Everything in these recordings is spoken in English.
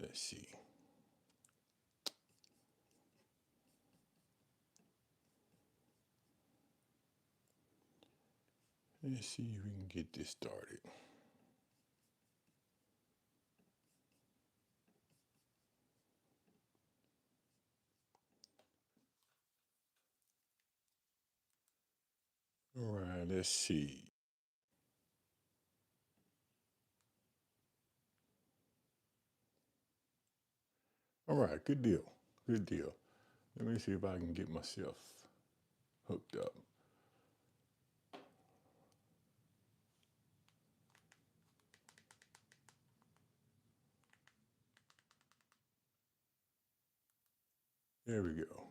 Let's see. Let's see if we can get this started. All right, let's see. All right, good deal. Good deal. Let me see if I can get myself hooked up. There we go.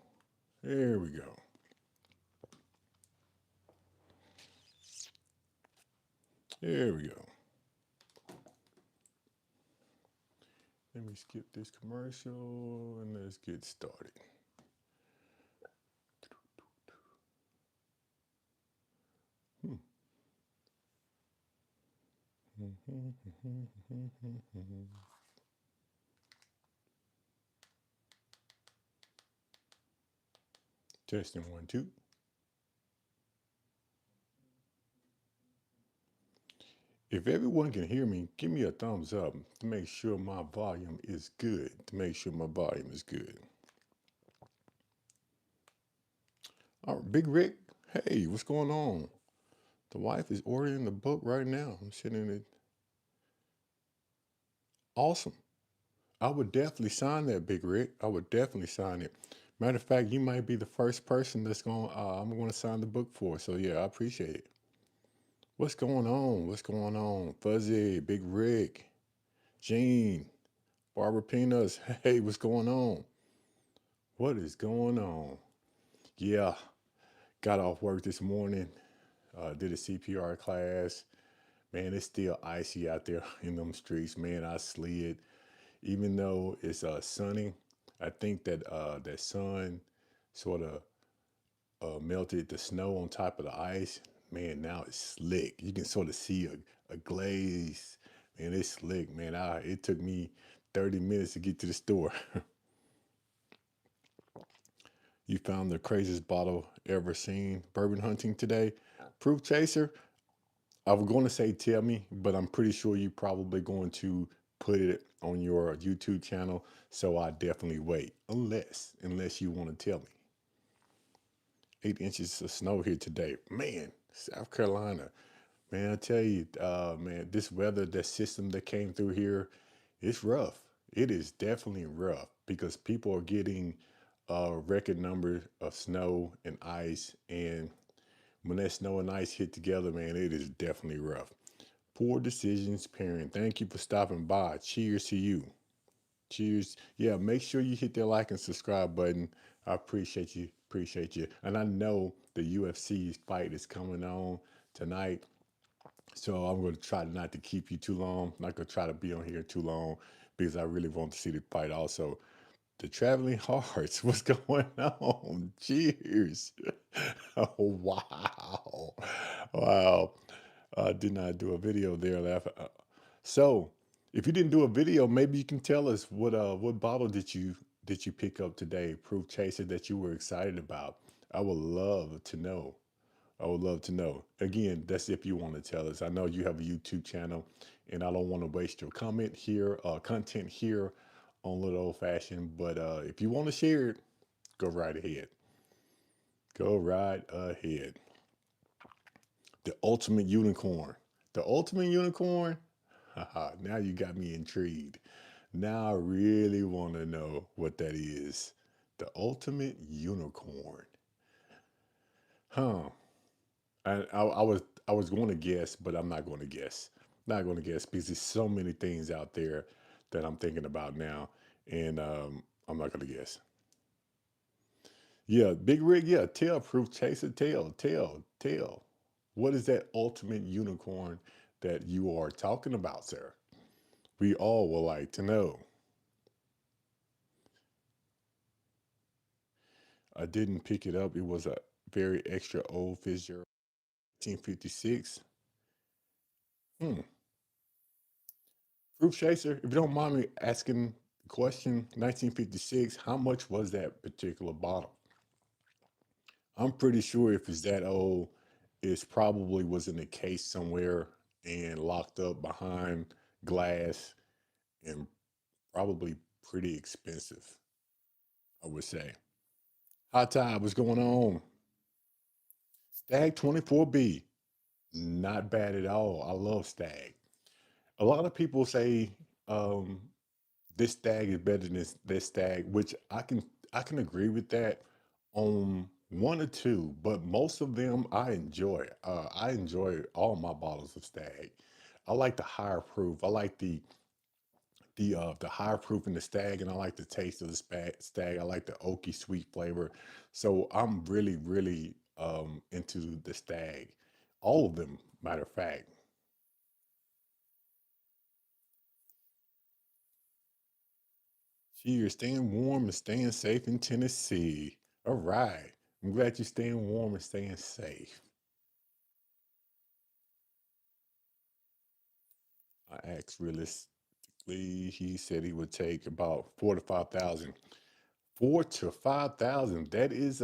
There we go. There we go. Let me skip this commercial and let's get started. Hmm. Testing 1, 2. If everyone can hear me, give me a thumbs up to make sure my volume is good. To make sure my volume is good. All right, Big Rick. Hey, what's going on? The wife is ordering the book right now. I'm sitting in it. Awesome. I would definitely sign that, Big Rick. I would definitely sign it. Matter of fact, you might be the first person that's going. I'm going to sign the book for. So yeah, I appreciate it. What's going on? What's going on? Fuzzy, Big Rick, Gene, Barbara Peanuts. Hey, what's going on? What is going on? Yeah, got off work this morning. Did a CPR class. Man, it's still icy out there in them streets. Man, I slid. Even though it's sunny, I think that that sun sort of melted the snow on top of the ice. Man, now it's slick. You can sort of see a glaze. Man, it's slick. Man, it took me 30 minutes to get to the store. You found the craziest bottle ever seen bourbon hunting today. Proof chaser. I was going to say tell me, but I'm pretty sure you're probably going to put it on your YouTube channel. So I definitely wait, unless you want to tell me. 8 inches of snow here today, man. South Carolina, man. I tell you, man, this weather, that system that came through here, it's rough. It is definitely rough because people are getting record numbers of snow and ice, and when that snow and ice hit together, man, it is definitely rough. Poor decisions, parent. Thank you for stopping by. Cheers to you. Cheers. Yeah, make sure you hit that like and subscribe button. I appreciate you. Appreciate you. And I know the UFC fight is coming on tonight. So I'm going to try not to keep you too long. I'm not going to try to be on here too long because I really want to see the fight also. The Traveling Hearts, what's going on? Cheers. Oh, wow. Wow. I did not do a video there. So, if you didn't do a video, maybe you can tell us what bottle did you pick up today, Proof Chaser, that you were excited about. I would love to know. I would love to know. Again, that's if you want to tell us. I know you have a YouTube channel, and I don't want to waste your content here on Little Old Fashioned. But if you want to share it, go right ahead. Go right ahead. The ultimate unicorn. The ultimate unicorn. Haha, now you got me intrigued. Now I really want to know what that is. The ultimate unicorn. Huh. I was going to guess, but I'm not going to guess. Not going to guess because there's so many things out there that I'm thinking about now, and I'm not going to guess. Yeah, Big Rig. Yeah, tail proof chaser. Tail. What is that ultimate unicorn that you are talking about, sir? We all would like to know. I didn't pick it up. It was a very extra old fissure, 1956. Hmm. Proof chaser. If you don't mind me asking, question 1956, how much was that particular bottle? I'm pretty sure if it's that old, it's probably was in a case somewhere and locked up behind glass and probably pretty expensive, I would say. Hot Tide, what's going on? Stag 24B, not bad at all. I love Stag. A lot of people say um, this Stag is better than this Stag, which I can agree with that on one or two, but most of them I enjoy. I enjoy all my bottles of Stag. I like the higher proof. I like the higher proof in the Stag, and I like the taste of the Stag. I like the oaky sweet flavor. So I'm really, really into the Stag. All of them, matter of fact. Cheers, staying warm and staying safe in Tennessee. All right. I'm glad you're staying warm and staying safe. I asked realistically, he said he would take about 4 to 5 thousand. 4 to 5 thousand. That is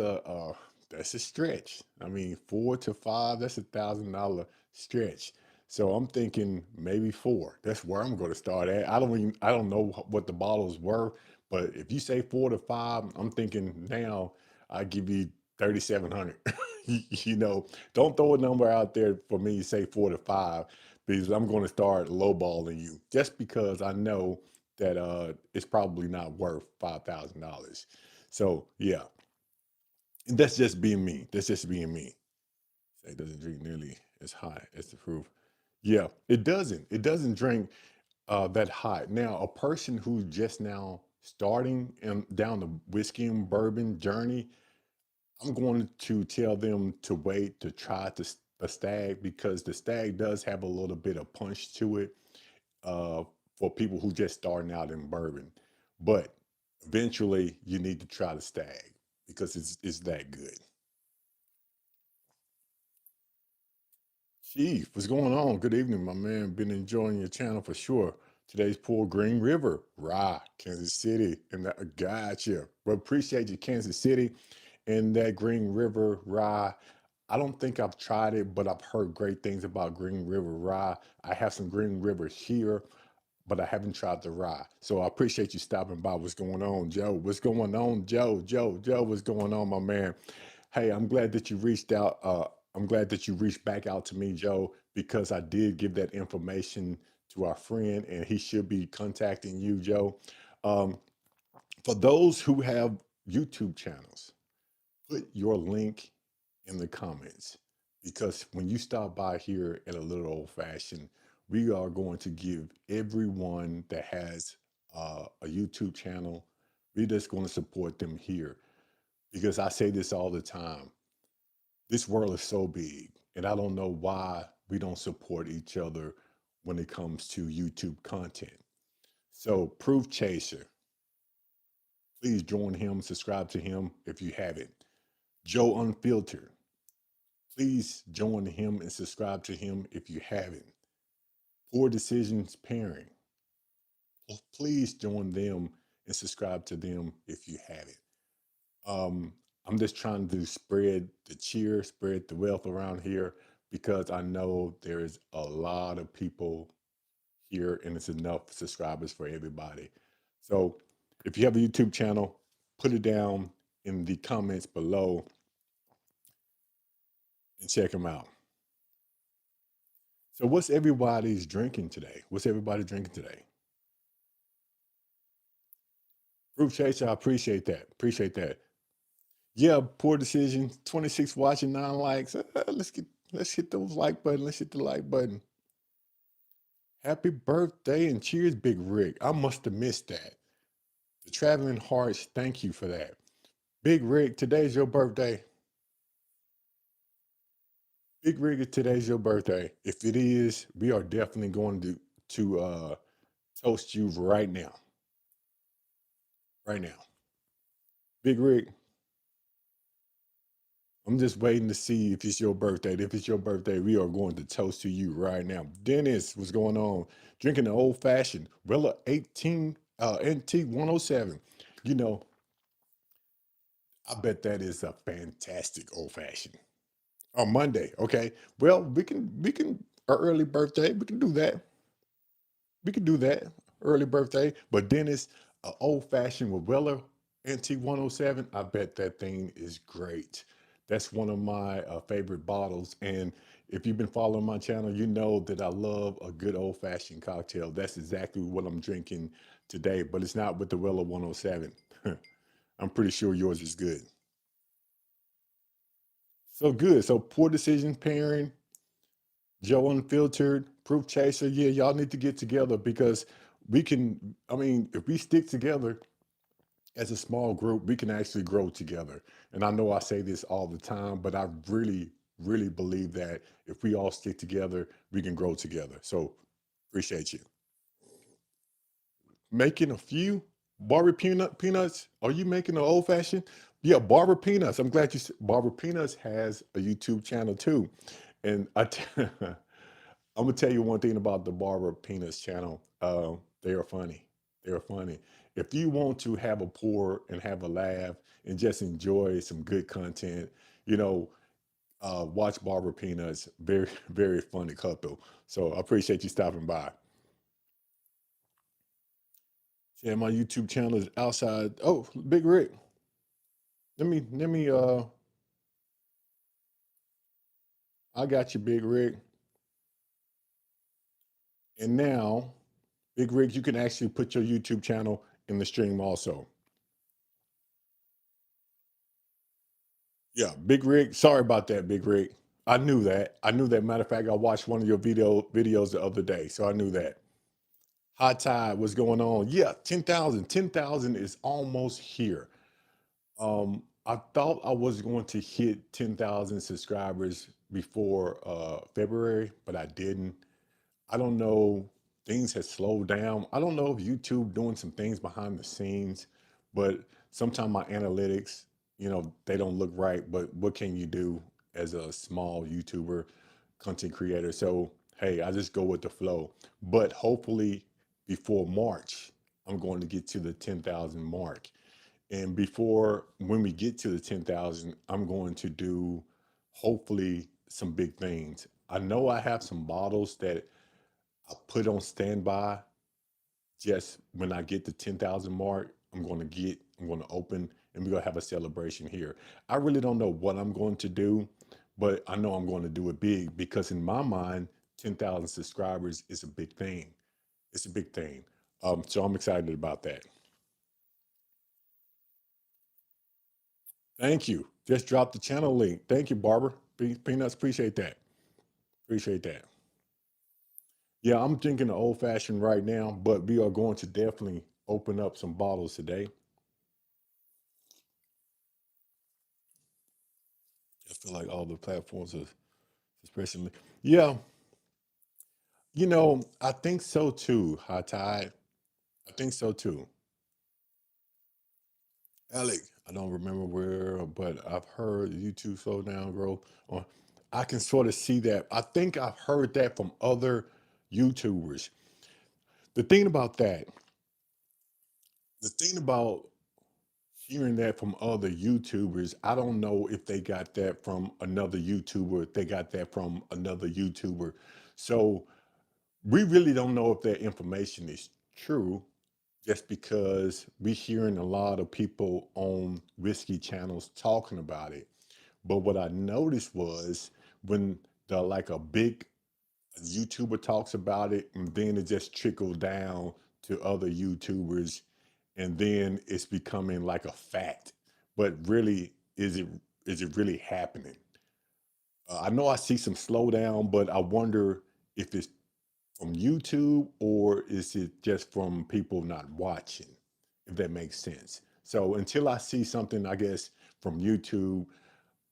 that's a stretch. I mean, 4 to 5. That's $1,000 stretch. So I'm thinking maybe four. That's where I'm going to start at. I don't know what the bottles were, but if you say 4 to 5, I'm thinking now I give you 3,700. You know, don't throw a number out there for me to say 4 to 5 because I'm going to start lowballing you just because I know that it's probably not worth $5,000. So yeah, that's just being me. That's just being me. It doesn't drink nearly as high as the proof. Yeah, it doesn't. It doesn't drink that hot. Now, a person who's just now starting and down the whiskey and bourbon journey, I'm going to tell them to wait to try a stag because the stag does have a little bit of punch to it for people who just starting out in bourbon. But eventually, you need to try the stag because it's that good. Chief, what's going on? Good evening, my man. Been enjoying your channel for sure. Today's poor Green River, Rye, Kansas City, and that gotcha. But appreciate you, Kansas City, and that Green River Rye. I don't think I've tried it, but I've heard great things about Green River Rye. I have some Green River here, but I haven't tried the rye. So I appreciate you stopping by. What's going on, Joe? What's going on, Joe? Joe, what's going on, my man? Hey, I'm glad that you reached out. I'm glad that you reached back out to me, Joe, because I did give that information to our friend, and he should be contacting you, Joe. Um, for those who have YouTube channels, put your link in the comments because when you stop by here at a little old fashioned, we are going to give everyone that has a YouTube channel, we're just going to support them here because I say this all the time. This world is so big, and I don't know why we don't support each other when it comes to YouTube content. So, Proof Chaser, please join him, subscribe to him if you haven't. Joe Unfiltered, please join him and subscribe to him if you haven't. Poor Decisions Pairing, please join them and subscribe to them if you haven't. Um, I'm just trying to spread the cheer, spread the wealth around here because I know there's a lot of people here and it's enough subscribers for everybody. So if you have a YouTube channel, put it down in the comments below and check them out. So what's everybody's drinking today? What's everybody drinking today? Proof Chaser, I appreciate that. Appreciate that. Yeah, poor decision. 26 watching, 9 likes. Let's hit those like button. Let's hit the like button. Happy birthday and cheers, Big Rick. I must have missed that. The Traveling Hearts, thank you for that. Big Rick, today's your birthday. Big Rick, today's your birthday. If it is, we are definitely going to toast you right now. Right now. Big Rick, I'm just waiting to see if it's your birthday. If it's your birthday, we are going to toast to you right now. Dennis, what's going on? Drinking an old fashioned Rilla 18 NT 107. You know, I bet that is a fantastic old fashioned. On Monday, okay. Well, we can our early birthday. We can do that. We can do that early birthday. But Dennis, old fashioned with Weller NT 107. I bet that thing is great. That's one of my favorite bottles. And if you've been following my channel, you know that I love a good old fashioned cocktail. That's exactly what I'm drinking today. But it's not with the Weller 107. I'm pretty sure yours is good. So good. So poor decision pairing, Joe Unfiltered, Proof Chaser. Yeah, y'all need to get together because we can. I mean, if we stick together as a small group, we can actually grow together. And I know I say this all the time, but I really, really believe that if we all stick together, we can grow together. So appreciate you. Making a few Barber Peanuts. Are you making an old fashioned? Yeah, Barber Peanuts. I'm glad you said Barber Peanuts has a YouTube channel too. And I'm gonna tell you one thing about the Barber Peanuts channel. They are funny. They are funny. If you want to have a pour and have a laugh and just enjoy some good content, you know, watch Barber Peanuts. Very, very funny couple. So I appreciate you stopping by. Yeah, my YouTube channel is outside. Oh, Big Rick. Let me I got you, Big Rick. And now, Big Rick, you can actually put your YouTube channel in the stream also. Yeah, Big Rig. Sorry about that, Big Rig. I knew that. I knew that. Matter of fact, I watched one of your videos the other day, so I knew that. High tide, what's going on? Yeah, 10,000. 10,000 is almost here. I thought I was going to hit 10,000 subscribers before February, but I didn't. I don't know. Things have slowed down. I don't know if YouTube doing some things behind the scenes, but sometimes my analytics, they don't look right. But what can you do as a small YouTuber content creator? So hey, I just go with the flow. But hopefully before March, I'm going to get to the 10,000 mark. And before when we get to the 10,000, I'm going to do hopefully some big things. I know I have some bottles that I put on standby just when I get the 10,000 mark. I'm going to open, and we're going to have a celebration here. I really don't know what I'm going to do, but I know I'm going to do it big because in my mind, 10,000 subscribers is a big thing. It's a big thing. So I'm excited about that. Thank you. Just drop the channel link. Thank you, Barbara. Peanuts, appreciate that. Appreciate that. Yeah, I'm drinking the old fashioned right now, but we are going to definitely open up some bottles today. I feel like all the platforms are especially. Yeah, I think so too, High Tide. I think so too. Alec, I don't remember where, but I've heard YouTube slow down growth. Or I can sort of see that. I think I've heard that from other YouTubers. The thing about that, the thing about hearing that from other YouTubers, I don't know if they got that from another YouTuber, if they got that from another YouTuber. So we really don't know if that information is true just because we're hearing a lot of people on whiskey channels talking about it. But what I noticed was when the like a big YouTuber talks about it, and then it just trickled down to other YouTubers, and then it's becoming like a fact. But really, is it really happening? I know I see some slowdown, but I wonder if it's from YouTube or is it just from people not watching, if that makes sense. So until I see something, I guess, from YouTube,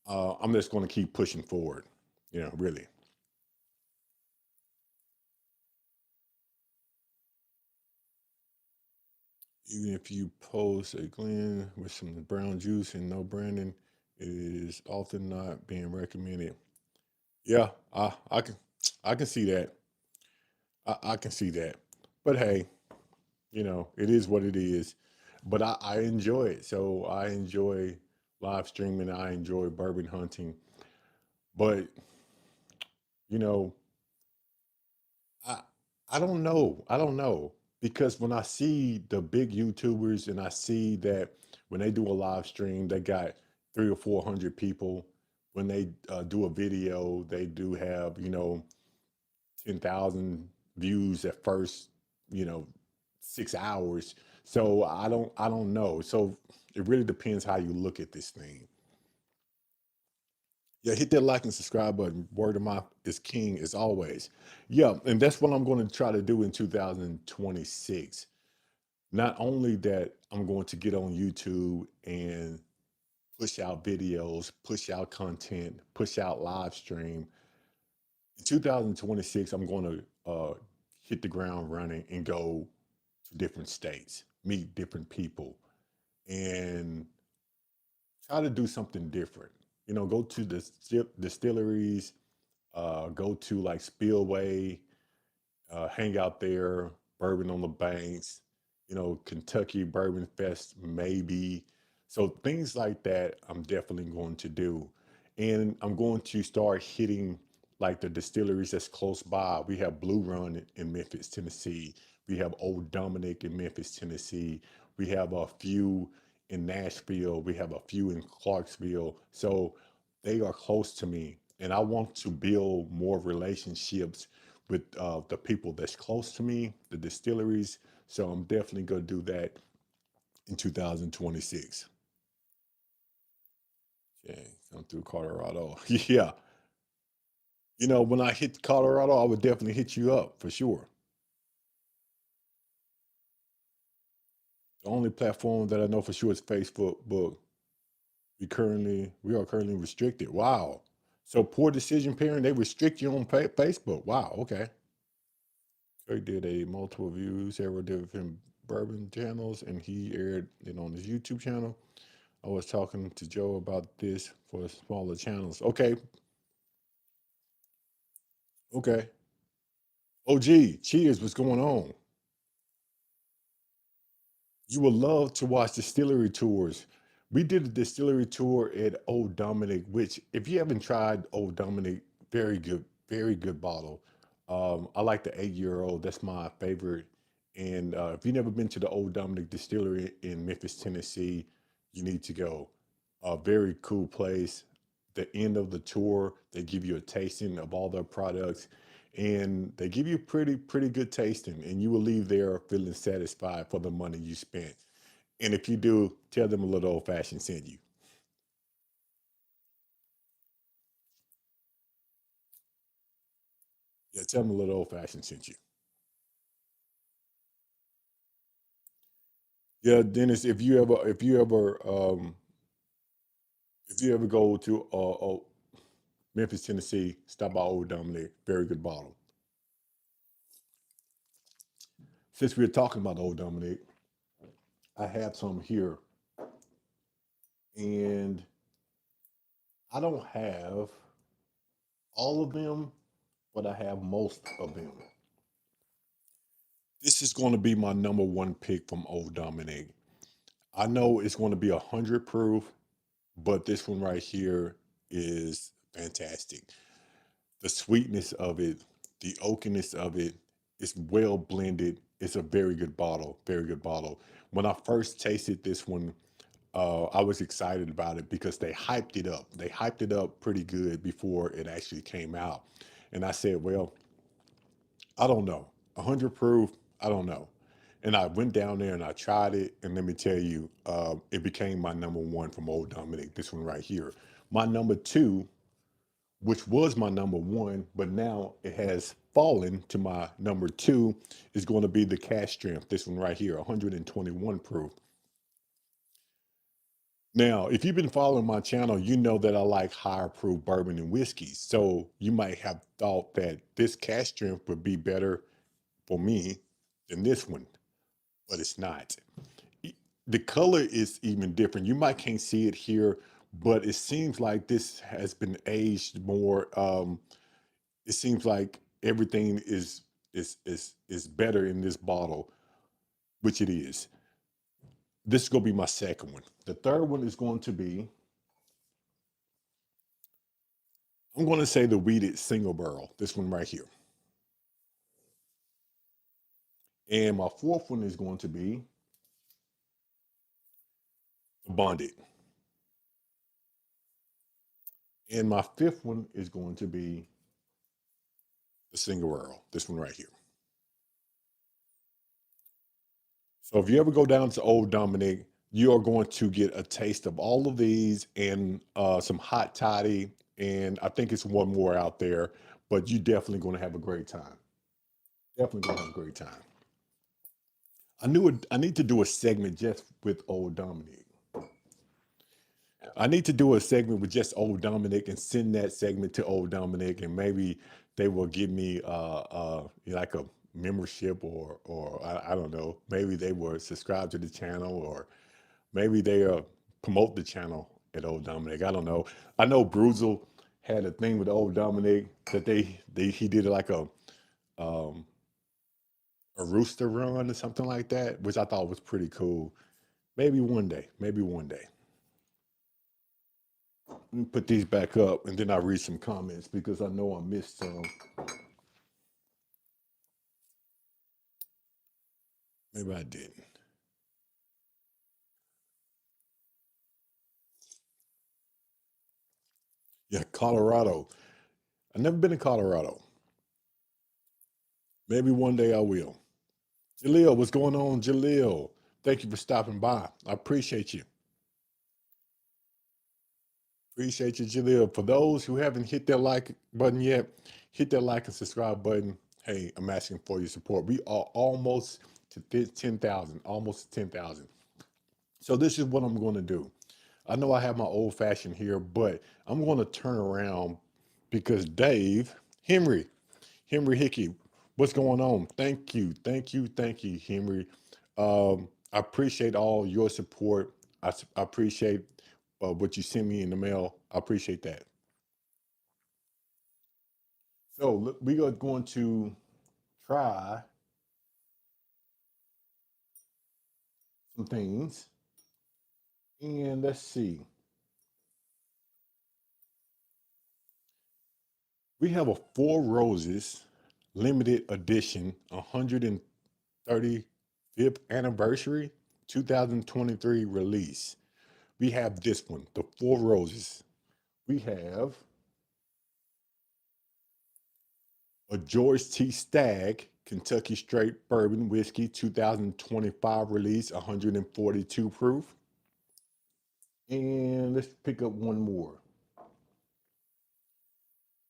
I'm just going to keep pushing forward, really. Even if you post a Glen with some brown juice and no branding, it is often not being recommended. Yeah, I can see that. I can see that. But hey, It is what it is. But I enjoy it. So I enjoy live streaming. I enjoy bourbon hunting. But you know, I I don't know. I don't know because when I see the big YouTubers and I see that when they do a live stream, they got 300 or 400 people. When they do a video, they do have 10,000 views at first, you know, 6 hours. So I don't know. So it really depends how you look at this thing. Yeah, hit that like and subscribe button. Word of mouth is king as always. Yeah, and that's what I'm going to try to do in 2026. Not only that, I'm going to get on YouTube and push out videos, push out content, push out live stream. In 2026, I'm going to hit the ground running and go to different states, meet different people, and try to do something different. Go to the distilleries, go to like Spillway, hang out there, bourbon on the banks, Kentucky Bourbon Fest, maybe. So things like that, I'm definitely going to do. And I'm going to start hitting like the distilleries that's close by. We have Blue Run in Memphis, Tennessee. We have Old Dominic in Memphis, Tennessee. We have a few in Nashville. We have a few in Clarksville. So they are close to me. And I want to build more relationships with the people that's close to me, the distilleries. So I'm definitely going to do that in 2026. Okay, come through Colorado. Yeah. When I hit Colorado, I would definitely hit you up for sure. The only platform that I know for sure is Facebook, but we are currently restricted. Wow. So poor decision parent, they restrict you on Facebook. Wow. Okay. He did a multiple views, several different bourbon channels, and he aired it on his YouTube channel. I was talking to Joe about this for smaller channels. Okay, okay. OG, cheers. What's going on? You would love to watch distillery tours. We did a distillery tour at Old Dominic, which, if you haven't tried Old Dominic, very good bottle. I like the 8 year old. That's my favorite. And if you've never been to the Old Dominic Distillery in Memphis, Tennessee, you need to go. A very cool place. The end of the tour, they give you a tasting of all their products, and they give you pretty good tasting, and you will leave there feeling satisfied for the money you spent. And if you do, tell them a little old fashioned sent you. Yeah, tell them a little old fashioned sent you. Yeah, Dennis, if you ever go to Memphis, Tennessee, stop by Old Dominic. Very good bottle. Since we're talking about Old Dominic, I have some here, and I don't have all of them, but I have most of them. This is going to be my number one pick from Old Dominic. I know it's going to be 100 proof, but this one right here is fantastic. The sweetness of it, the oakiness of it, it's well blended. It's a very good bottle, very good bottle. When I first tasted this one, I was excited about it because they hyped it up. They hyped it up pretty good before it actually came out. And I said, well, I don't know. 100 proof, I don't know. And I went down there and I tried it. And let me tell you, it became my number one from Old Dominic, this one right here. My number two, which was my number one, but now it has fallen to my number two, is going to be the Cash Strength, this one right here, 121 proof. Now, if you've been following my channel, you know that I like higher proof bourbon and whiskeys. So you might have thought that this Cash Strength would be better for me than this one, but it's not. The color is even different. You might can't see it here, but it seems like this has been aged more. It seems like everything is better in this bottle. which it is. This is going to be my second one. The third one is going to be, I'm going to say the weeded single barrel, this one right here. And my fourth one is going to be the bonded. And my fifth one is going to be the single barrel, this one right here. So if you ever go down to Old Dominic, you are going to get a taste of all of these and some hot toddy. And I think it's one more out there, but you definitely going to have a great time. Definitely going to have a great time. I need to do a segment just with Old Dominic. I need to do a segment with just Old Dominic and send that segment to Old Dominic, and maybe they will give me like a membership, or I don't know. Maybe they will subscribe to the channel, or maybe they promote the channel at Old Dominic. I don't know. I know Bruzel had a thing with Old Dominic that he did like um, a rooster run or something like that, which I thought was pretty cool. Maybe one day. Maybe one day. Let me put these back up and then I read some comments because I know I missed some. Maybe I didn't. Yeah, Colorado. I've never been to Colorado. Maybe one day I will. Jaleel, what's going on, Jaleel? Thank you for stopping by. I appreciate you. Appreciate you, Jaleel. For those who haven't hit that like button yet, hit that like and subscribe button. Hey, I'm asking for your support. We are almost to 10,000, almost 10,000. So this is what I'm going to do. I know I have my old fashioned here, but I'm going to turn around because Dave, Henry Hickey, what's going on? Thank you, thank you, thank you, Henry. I appreciate all your support. I appreciate what you sent me in the mail. I appreciate that. So we are going to try some things, and let's see. We have a Four Roses limited edition, 135th anniversary, 2023 release. We have this one, the Four Roses. We have a George T. Stagg Kentucky Straight Bourbon Whiskey 2025 release, 142 proof. And let's pick up one more.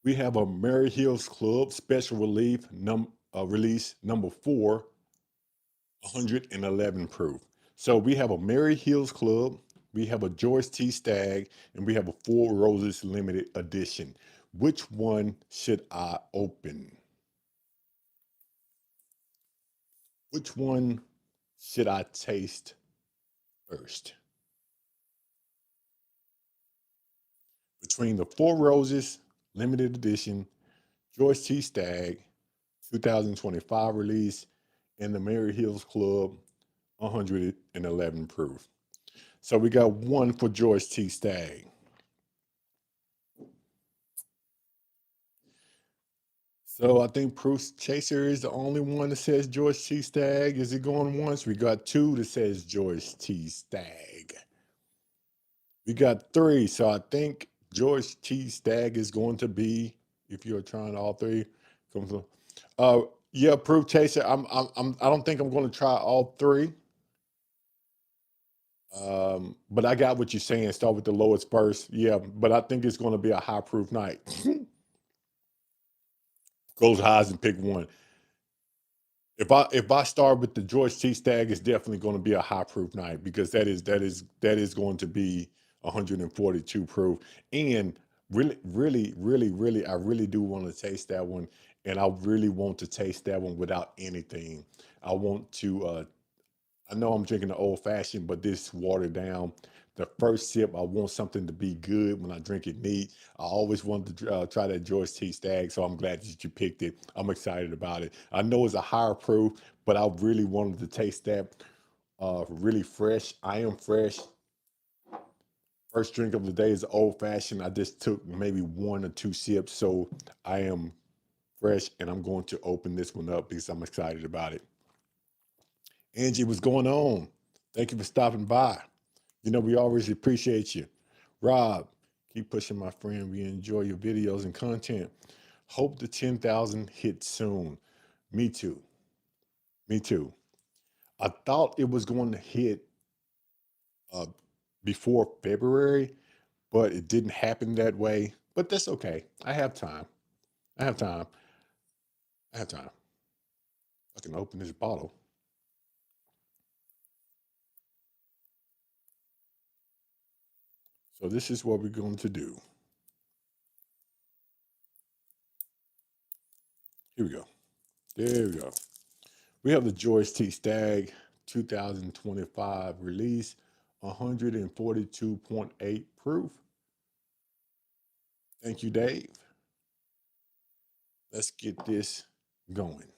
We have a Mary Hills Club Special Release number 4, 111 proof. So we have a Mary Hills Club, we have a George T. Stagg, and we have a Four Roses limited edition. Which one should I open? Which one should I taste first? Between the Four Roses limited edition, George T. Stagg, 2025 release, and the Mary Hills Club, 111 proof. So we got one for George T. Stagg. So I think Bruce Chaser is the only one that says George T. Stagg. Is it going once? We got two that says George T. Stagg. We got three. So I think George T. Stagg is going to be, if you're trying all three, comes on. Yeah, Proof Chaser. I don't think I'm going to try all three. But I got what you're saying. Start with the lowest first. Yeah, but I think it's going to be a high proof night. Close highs and pick one. If I start with the George T. Stagg, it's definitely going to be a high proof night because that is going to be 142 proof. And really, I really do want to taste that one, and I really want to taste that one without anything. I want to. I know I'm drinking the old fashioned, but this watered down. The first sip, I want something to be good when I drink it neat. I always wanted to try that George T. Stag, so I'm glad that you picked it. I'm excited about it. I know it's a higher proof, but I really wanted to taste that really fresh. I am fresh. First drink of the day is old fashioned. I just took maybe one or two sips, so I am fresh, and I'm going to open this one up because I'm excited about it. Angie, what's going on? Thank you for stopping by. You know, we always appreciate you. Rob, keep pushing, my friend. We enjoy your videos and content. Hope the 10,000 hits soon. Me too. Me too. I thought it was going to hit uh, before February, but it didn't happen that way. But that's okay. I have time. I have time. I have time. I can open this bottle. So this is what we're going to do. Here we go. There we go. We have the George T. Stagg 2025 release, 142.8 proof. Thank you, Dave. Let's get this going.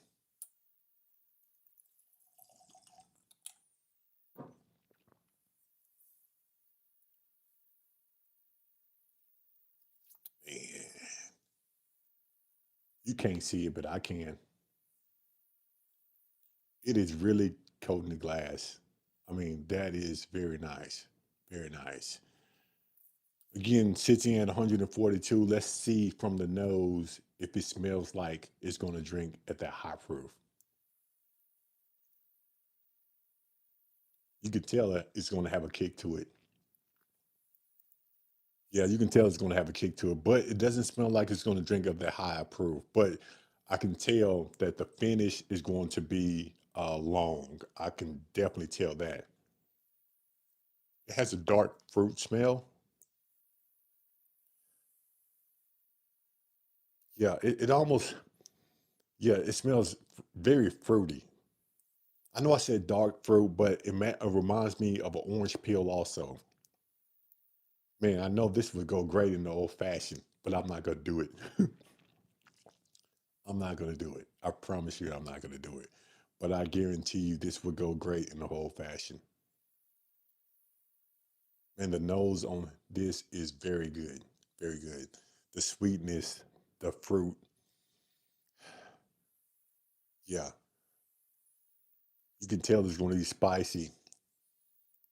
Man, you can't see it, but I can. It is really coating the glass. I mean, that is very nice. Very nice. Again, sitting at 142. Let's see from the nose if it smells like it's going to drink at that high proof. You can tell that it's going to have a kick to it. Yeah, you can tell it's going to have a kick to it, but it doesn't smell like it's going to drink up that high proof. But I can tell that the finish is going to be long. I can definitely tell that. It has a dark fruit smell. Yeah, it almost, yeah, it smells very fruity. I know I said dark fruit, but it reminds me of an orange peel also. Man, I know this would go great in the old fashioned, but I'm not going to do it. I'm not going to do it. I promise you, I'm not going to do it. But I guarantee you, this would go great in the whole fashion. And the nose on this is very good. Very good. The sweetness, the fruit. Yeah, you can tell it's going to be spicy.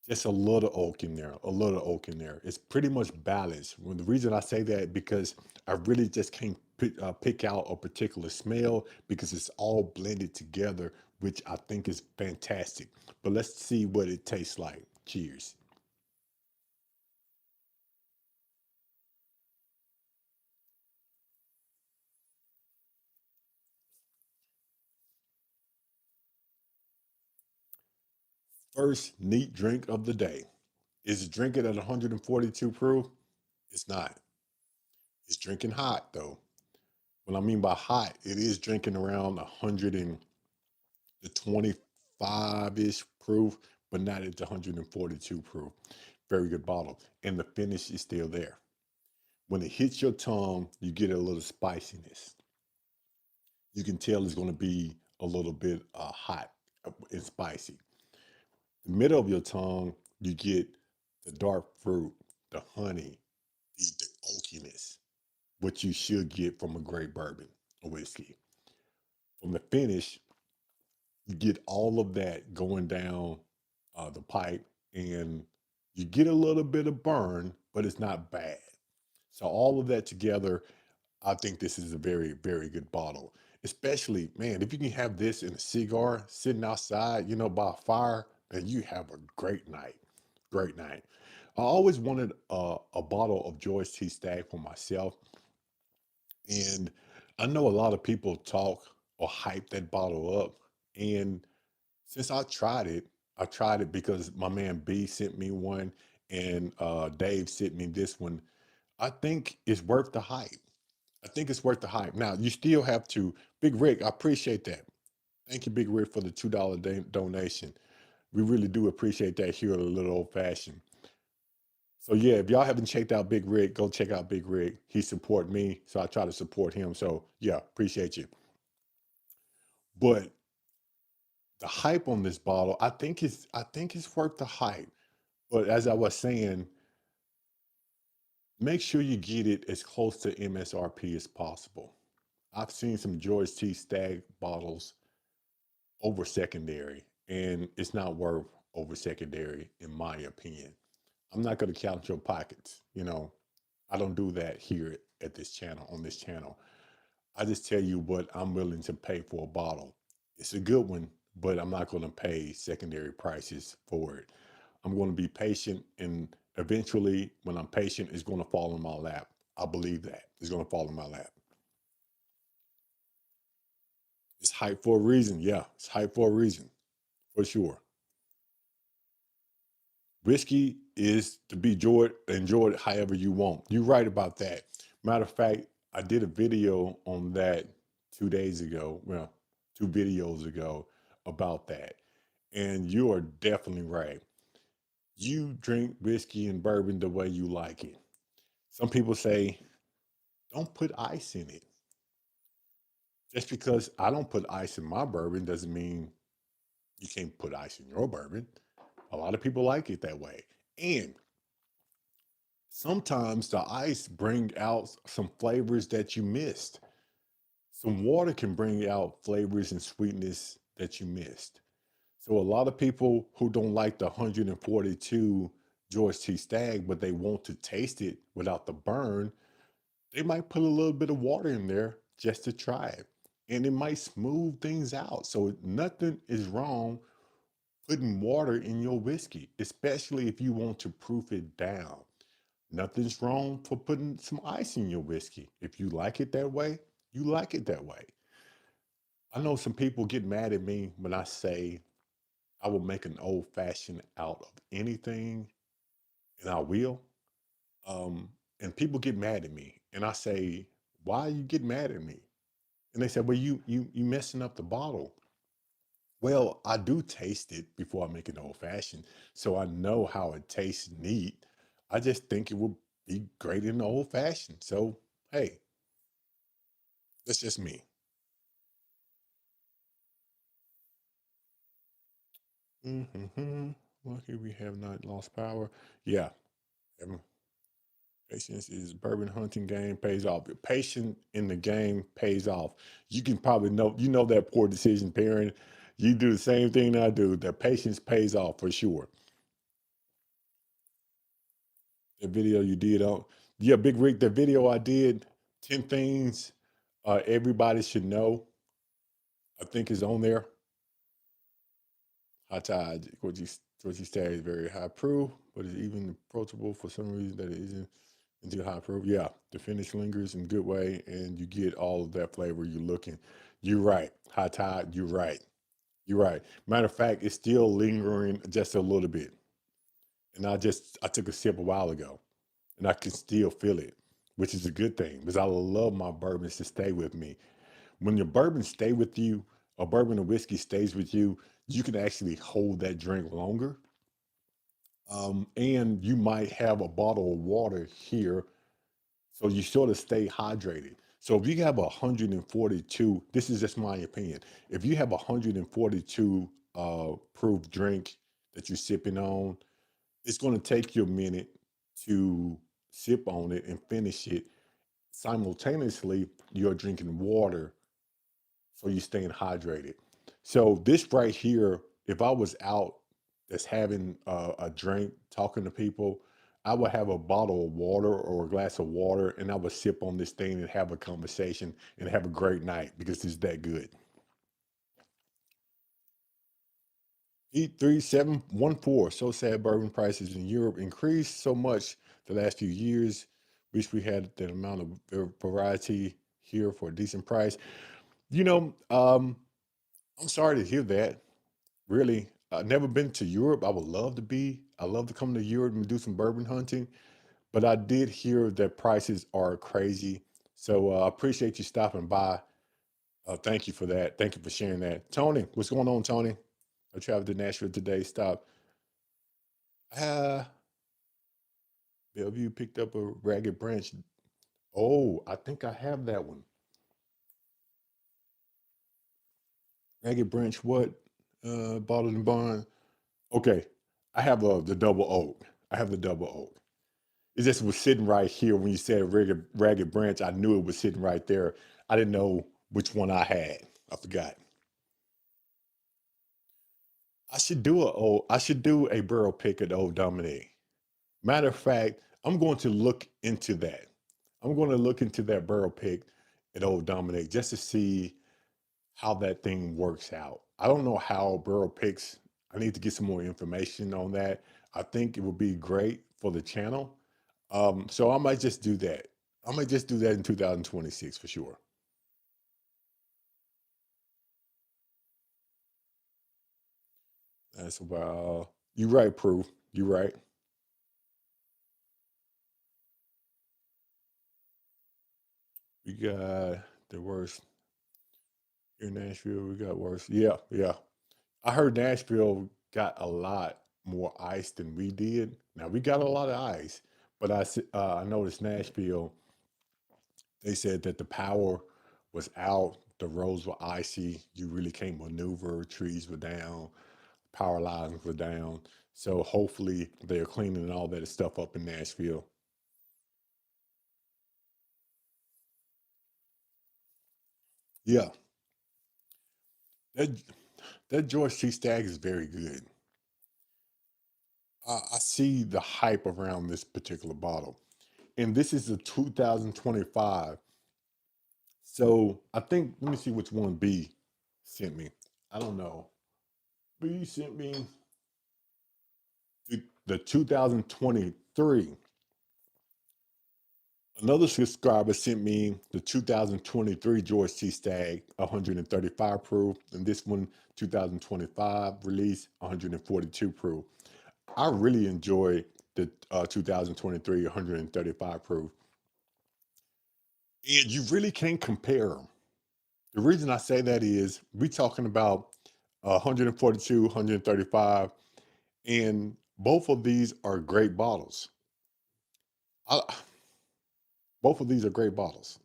Just a little oak in there, a little oak in there. It's pretty much balanced. Well, the reason I say that because I really just can't pick out a particular smell because it's all blended together, which I think is fantastic. But let's see what it tastes like. Cheers. First neat drink of the day. Is it drinking at 142 proof? It's not. It's drinking hot though. What I mean by hot, it is drinking around 125-ish proof, but not at the 142 proof. Very good bottle. And the finish is still there. When it hits your tongue, you get a little spiciness. You can tell it's going to be a little bit hot and spicy. The middle of your tongue, you get the dark fruit, the honey, the oakiness, what you should get from a great bourbon or whiskey. From the finish, you get all of that going down the pipe, and you get a little bit of burn, but it's not bad. So all of that together, I think this is a very, very good bottle. Especially, man, if you can have this in a cigar sitting outside, you know, by a fire, then you have a great night. Great night. I always wanted a bottle of George T. Stagg for myself. And I know a lot of people talk or hype that bottle up. And since I tried it because my man B sent me one and Dave sent me this one. I think it's worth the hype. I think it's worth the hype. Now, you still have to, Big Rick, I appreciate that. Thank you, Big Rick, for the $2 donation. We really do appreciate that here at a little old fashioned. So yeah, if y'all haven't checked out Big Rig, go check out Big Rig. He support me, so I try to support him. So yeah, appreciate you. But the hype on this bottle, I think it's worth the hype. But as I was saying, make sure you get it as close to MSRP as possible. I've seen some George T. Stagg bottles over secondary, and it's not worth over secondary, in my opinion. I'm not going to count your pockets. I don't do that here at this channel, on this channel. I just tell you what I'm willing to pay for a bottle. It's a good one, but I'm not going to pay secondary prices for it. I'm going to be patient, and eventually, when I'm patient, it's going to fall in my lap. I believe that it's going to fall in my lap. It's hype for a reason. Yeah, it's hype for a reason, for sure. Whiskey is to be enjoyed however you want. You're right about that. Matter of fact, I did a video on that 2 days ago. Well, 2 videos ago about that. And you are definitely right. You drink whiskey and bourbon the way you like it. Some people say, don't put ice in it. Just because I don't put ice in my bourbon doesn't mean you can't put ice in your bourbon. A lot of people like it that way. And sometimes the ice bring out some flavors that you missed. Some water can bring out flavors and sweetness that you missed. So a lot of people who don't like the 142 George T. Stagg, but they want to taste it without the burn, they might put a little bit of water in there just to try it. And it might smooth things out. So nothing is wrong putting water in your whiskey, especially if you want to proof it down. Nothing's wrong for putting some ice in your whiskey. If you like it that way, you like it that way. I know some people get mad at me when I say I will make an old fashioned out of anything, and I will. Um, and people get mad at me, and I say, "Why you get mad at me?" And they said, "Well, you messing up the bottle." Well, I do taste it before I make an old fashioned, so I know how it tastes neat. I just think it would be great in the old fashioned. So hey, that's just me. Mm-hmm. Lucky we have not lost power. Yeah. um, Patience is bourbon hunting game pays off. Patience in the game pays off. You can probably know that poor decision parent. You do the same thing I do. The patience pays off for sure. The video you did on, yeah, Big Rick, the video I did, 10 things everybody should know, I think is on there. High tide, what you say is very high proof, but it's even approachable for some reason that it isn't into high proof. Yeah, the finish lingers in good way, and you get all of that flavor you're looking. You're right. High tide, you're right. You're right. Matter of fact, it's still lingering just a little bit. And I took a sip a while ago, and I can still feel it, which is a good thing because I love my bourbons to stay with me. When your bourbon stay with you, a bourbon or whiskey stays with you, you can actually hold that drink longer. And you might have a bottle of water here, so you sort of stay hydrated. So if you have 142, this is just my opinion. If you have 142 proof drink that you're sipping on, it's going to take you a minute to sip on it and finish it. Simultaneously, you're drinking water, so you're staying hydrated. So this right here, if I was out that's having a drink, talking to people, I would have a bottle of water or a glass of water, and I would sip on this thing and have a conversation and have a great night because it's that good. E3714. So sad bourbon prices in Europe increased so much the last few years. Wish we had that amount of variety here for a decent price. You know, I'm sorry to hear that. Really, I've never been to Europe. I would love to be. I love to come to Europe and do some bourbon hunting. But I did hear that prices are crazy. So I appreciate you stopping by. Thank you for that. Thank you for sharing that. Tony, what's going on, Tony? I traveled to Nashville today. Stop. Uh, Bellevue picked up a Ragged Branch. Oh, I think I have that one. Ragged Branch, what? Bottled and Bond. Okay, I have the double oak. I have the double oak. It just was sitting right here when you said Ragged Branch. I knew it was sitting right there. I didn't know which one I had. I forgot. I should do a barrel pick at Old Dominic. Matter of fact, I'm going to look into that. I'm going to look into that barrel pick at Old Dominic just to see how that thing works out. I don't know how barrel picks. I need to get some more information on that. I think it would be great for the channel. So I might just do that. I might just do that in 2026 for sure. That's wow. You're right, Proof. You're right. We got the worst here in Nashville. We got worse. Yeah, yeah. I heard Nashville got a lot more ice than we did. Now we got a lot of ice, but I noticed Nashville. They said that the power was out, the roads were icy, you really can't maneuver, trees were down, power lines were down. So hopefully they're cleaning all that stuff up in Nashville. Yeah, that that George T. Stagg is very good. I see the hype around this particular bottle, and this is a 2025. So I think let me see which one B sent me. I don't know. B sent me the 2023. Another subscriber sent me the 2023 George T. Stagg 135 proof, and this one 2025 release 142 proof. I really enjoy the 2023 135 proof, and you really can't compare them. The reason I say that is we talking about 142, 135, and both of these are great bottles. I, both of these are great bottles.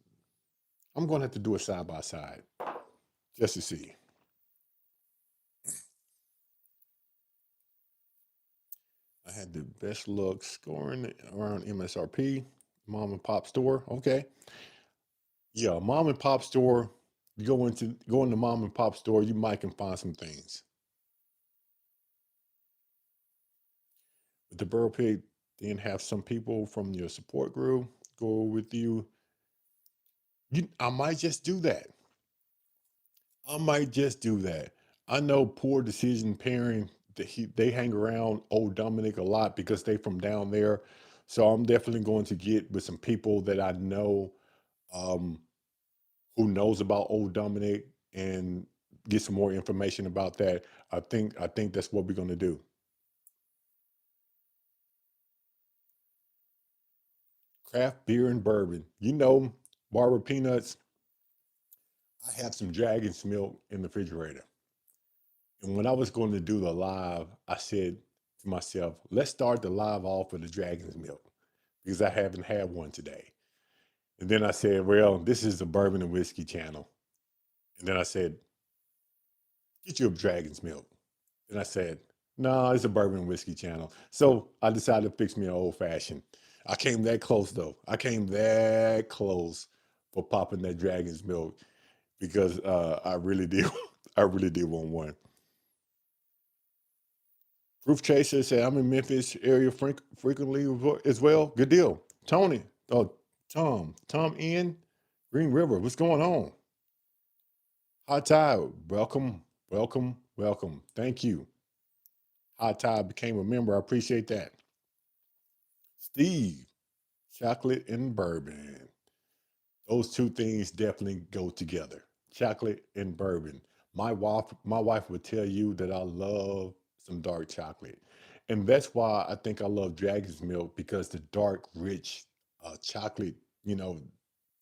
I'm going to have to do a side by side just to see. I had the best luck scoring around MSRP, mom and pop store. Okay. Yeah, mom and pop store. You go into mom and pop store, you might can find some things. But the Burrow Pig, then have some people from your support group go with you. I might just do that. I might just do that. I know poor decision pairing. They hang around old Dominic a lot because they from down there. So I'm definitely going to get with some people that I know um, who knows about old Dominic and get some more information about that. I think that's what we're going to do. Craft beer and bourbon. Barber Peanuts. I have some Dragon's milk in the refrigerator. And when I was going to do the live, I said to myself, let's start the live off with the Dragon's milk because I haven't had one today. And then I said, well, this is the bourbon and whiskey channel. And then I said, get you a Dragon's milk. And I said, no, it's a bourbon and whiskey channel. So I decided to fix me an old fashioned. I came that close though. I came that close for popping that Dragon's milk because I really did. I really did want one. Roof Chaser said, I'm in Memphis area frequently as well. Good deal. Tony, oh, Tom in Green River. What's going on? Hot Tide, welcome, welcome, welcome. Thank you. Hot Tide became a member. I appreciate that. Steve, chocolate and bourbon. Those two things definitely go together. Chocolate and bourbon. My wife would tell you that I love some dark chocolate. And that's why I think I love Dragon's Milk because the dark, rich chocolate, you know,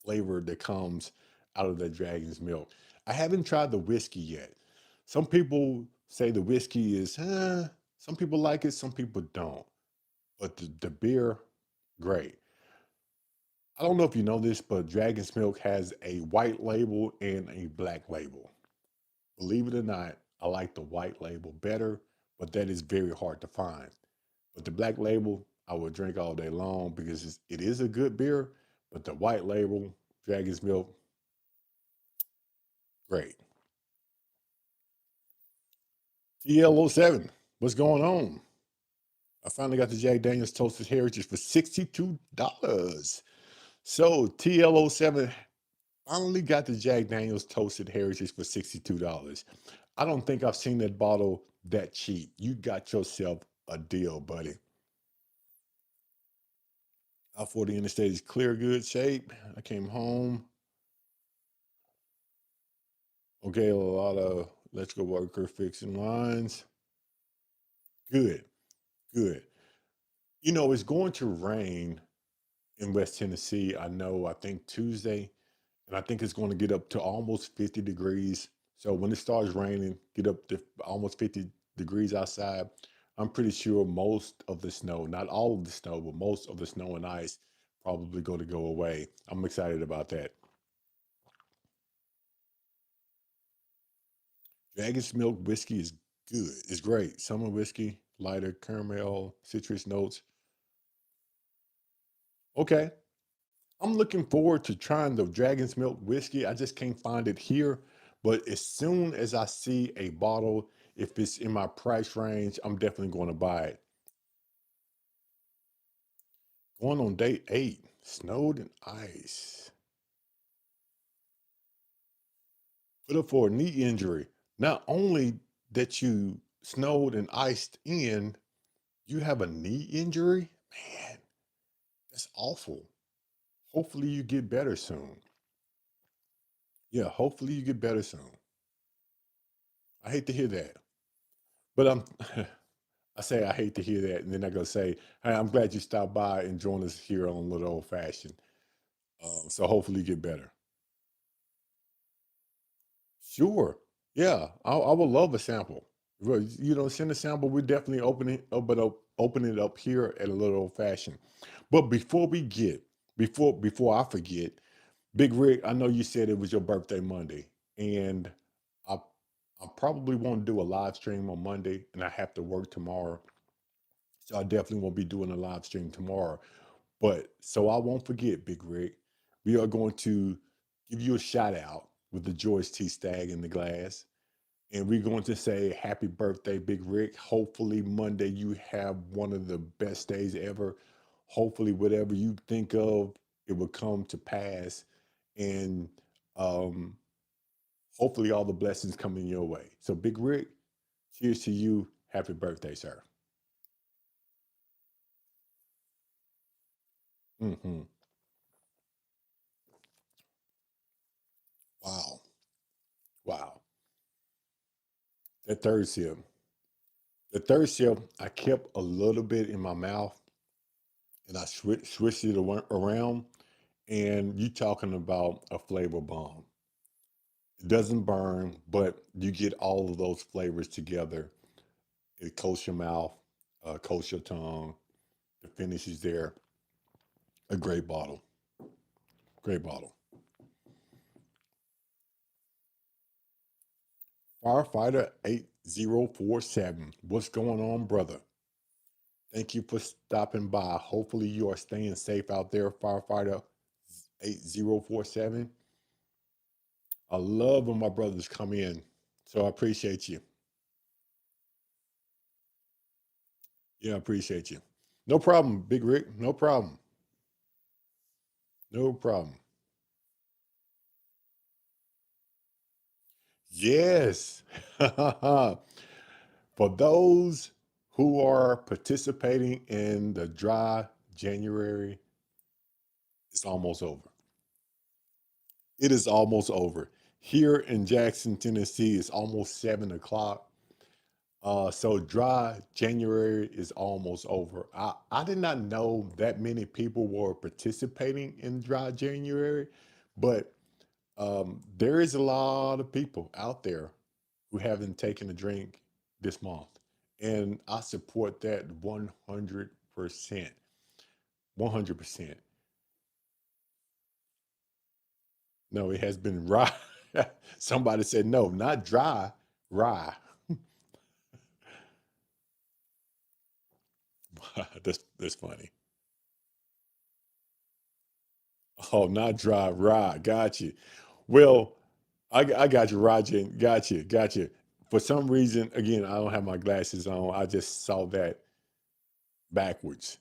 flavor that comes out of the Dragon's Milk. I haven't tried the whiskey yet. Some people say the whiskey is, some people like it, some people don't. But the beer, Great. I don't know if you know this, but Dragon's Milk has a white label and a black label. Believe it or not, I like the white label better, but that is very hard to find. But the black label, I would drink all day long because it is a good beer, but the white label, Dragon's Milk, great. TL07, what's going on? I finally got the Jack Daniels Toasted Heritage for $62. So TL07 finally got the Jack Daniels Toasted Heritage for $62. I don't think I've seen that bottle that cheap. You got yourself a deal, buddy. Out 40 Interstate is clear, good shape. I came home. Okay, a lot of electrical worker fixing lines. Good, good. You know, it's going to rain in West Tennessee. I know, I think Tuesday, and I think it's going to get up to almost 50 degrees. So when it starts raining, get up to almost 50 degrees outside. I'm pretty sure most of the snow, not all of the snow, but most of the snow and ice probably going to go away. I'm excited about that. Dragon's Milk whiskey is good. It's great. Summer whiskey, lighter caramel, citrus notes. Okay. I'm looking forward to trying the Dragon's Milk whiskey. I just can't find it here. But as soon as I see a bottle, if it's in my price range, I'm definitely going to buy it. Going on day 8, snowed and ice. Put up for a knee injury. Not only that you snowed and iced in, you have a knee injury? Man, that's awful. Hopefully you get better soon. Yeah, hopefully you get better soon. I hate to hear that. But I'm I say I hate to hear that, and then I go say, "Hey, I'm glad you stopped by and joined us here on Little Old Fashioned." So hopefully you get better. Sure, yeah, I would love a sample. Well, you know, send a sample. We definitely open it up here at a Little Old Fashioned. But before I forget, Big Rick, I know you said it was your birthday Monday, and I I probably won't do a live stream on Monday, and I have to work tomorrow, so I definitely won't be doing a live stream tomorrow. But so I won't forget, Big Rick, we are going to give you a shout out with the George T. Stag in the glass. And we're going to say happy birthday, Big Rick. Hopefully, Monday you have one of the best days ever. Hopefully, whatever you think of, it will come to pass. And um, hopefully, all the blessings coming your way. So, Big Rick, cheers to you. Happy birthday, sir. Hmm. Wow. Wow. That third sip. The third sip, I kept a little bit in my mouth and I switched it around. And you talking about a flavor bomb. It doesn't burn, but you get all of those flavors together. It coats your mouth, coats your tongue. The finish is there. A great bottle. Great bottle. Firefighter 8047. What's going on, brother? Thank you for stopping by. Hopefully, you are staying safe out there, Firefighter 8047. I love when my brothers come in. So I appreciate you. Yeah, I appreciate you. No problem, Big Rick. No problem. No problem. Yes. For those who are participating in the dry January, it's almost over. It is almost over. Here in Jackson, Tennessee, it's almost 7 o'clock. So dry January is almost over. I did not know that many people were participating in dry January, but there is a lot of people out there who haven't taken a drink this month. And I support that 100%. 100%. No, it has been rye. Somebody said no, not dry, rye. That's funny. Oh, not dry, rye. Got you. Well, I got you, Roger. Got you, got you. For some reason, again, I don't have my glasses on. I just saw that backwards.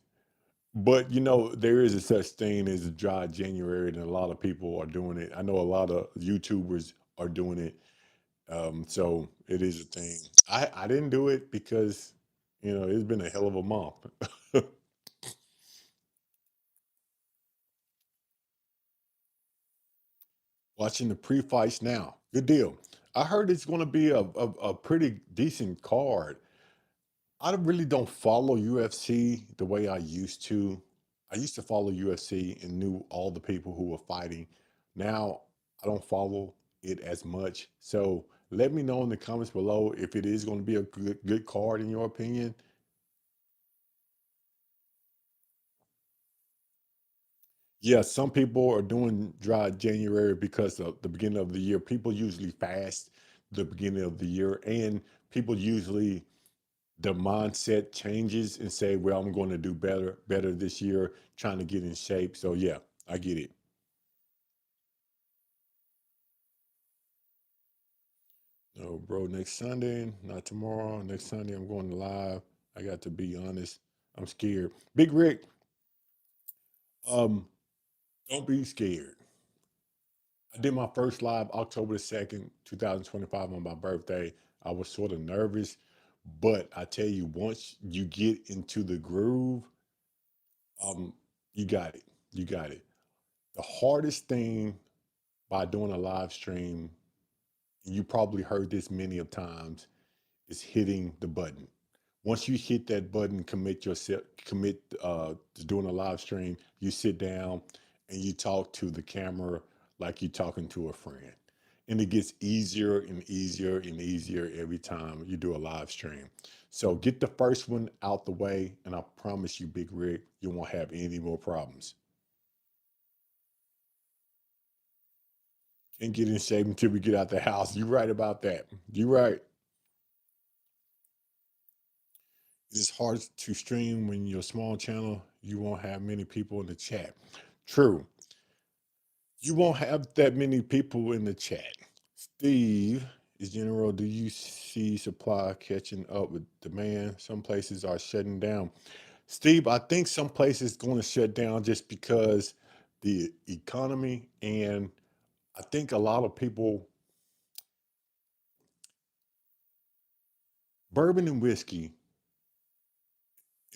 But there is a such thing as a dry January, and a lot of people are doing it. I know a lot of YouTubers are doing it. So it is a thing. I didn't do it because it's been a hell of a month. Watching the pre-fights now. Good deal. I heard it's going to be a pretty decent card. I really don't follow UFC the way I used to. I used to follow UFC and knew all the people who were fighting. Now I don't follow it as much. So let me know in the comments below if it is going to be a good card in your opinion. Yeah, some people are doing dry January because of the beginning of the year. People usually fast the beginning of the year, and people usually the mindset changes and say, "Well, I'm going to do better this year, trying to get in shape." So yeah, I get it. No, bro, next Sunday, not tomorrow. Next Sunday, I'm going live. I got to be honest. I'm scared. Big Rick, um, don't be scared. I did my first live October 2nd, 2025 on my birthday. I was sort of nervous, but I tell you, once you get into the groove, um, you got it. You got it. The hardest thing by doing a live stream, and you probably heard this many of times, is hitting the button. Once you hit that button, commit to doing a live stream, you sit down and you talk to the camera like you're talking to a friend. And it gets easier and easier and easier every time you do a live stream. So get the first one out the way, and I promise you, Big Rick, you won't have any more problems. Can't get in shape until we get out the house. You're right about that. You're right. It is hard to stream when you're a small channel. You won't have many people in the chat. True. You won't have that many people in the chat. Steve is general. Do you see supply catching up with demand? Some places are shutting down. Steve, I think some places going to shut down just because the economy, and I think a lot of people, bourbon and whiskey,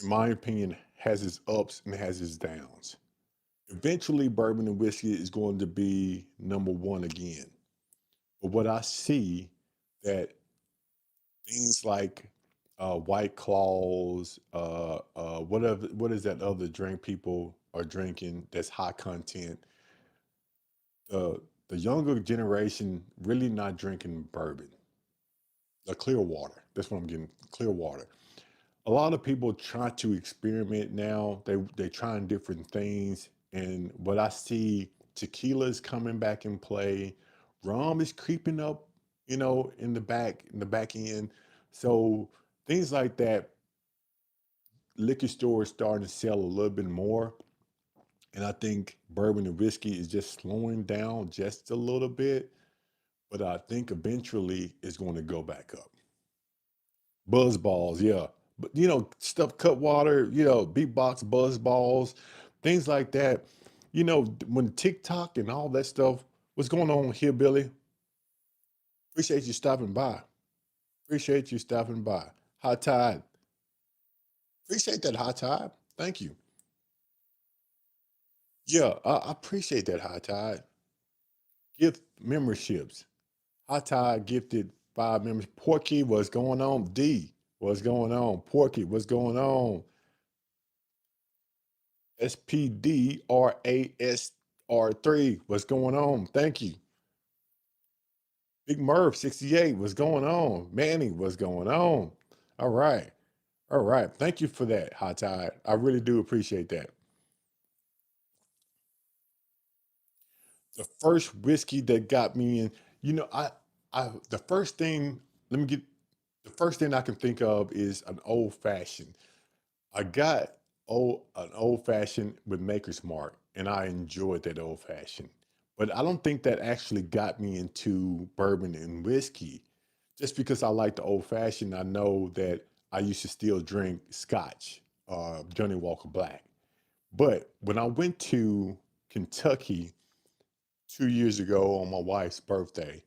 in my opinion, has its ups and has its downs. Eventually, bourbon and whiskey is going to be number one again. But what I see that things like White Claws, whatever, what is that other drink people are drinking that's high content? The younger generation really not drinking bourbon, the clear water. That's what I'm getting, clear water. A lot of people try to experiment now. They trying different things, and what I see, tequila is coming back in play. Rum is creeping up, in the back end. So things like that, liquor stores starting to sell a little bit more, and I think bourbon and whiskey is just slowing down just a little bit. But I think eventually it's going to go back up. Buzz balls, yeah. But stuff cut water, beatbox buzz balls, things like that. When TikTok and all that stuff, what's going on here, Billy? Appreciate you stopping by. Appreciate you stopping by. High tide. Appreciate that high tide. Thank you. Yeah, I appreciate that high tide. Gift memberships. High tide gifted 5 members. Porky, what's going on? D, what's going on? Porky, what's going on? SPDRASR3. What's going on? Thank you. Big Murph 68. What's going on? Manny, what's going on? All right. All right. Thank you for that, High Tide. I really do appreciate that. The first whiskey that got me in, you know, the first thing, let me get, the first thing I can think of is an old fashioned. I got an old fashioned with Maker's Mark, and I enjoyed that old fashioned. But I don't think that actually got me into bourbon and whiskey. Just because I like the old fashioned, I know that I used to still drink Scotch, Johnny Walker Black. But when I went to Kentucky 2 years ago on my wife's birthday,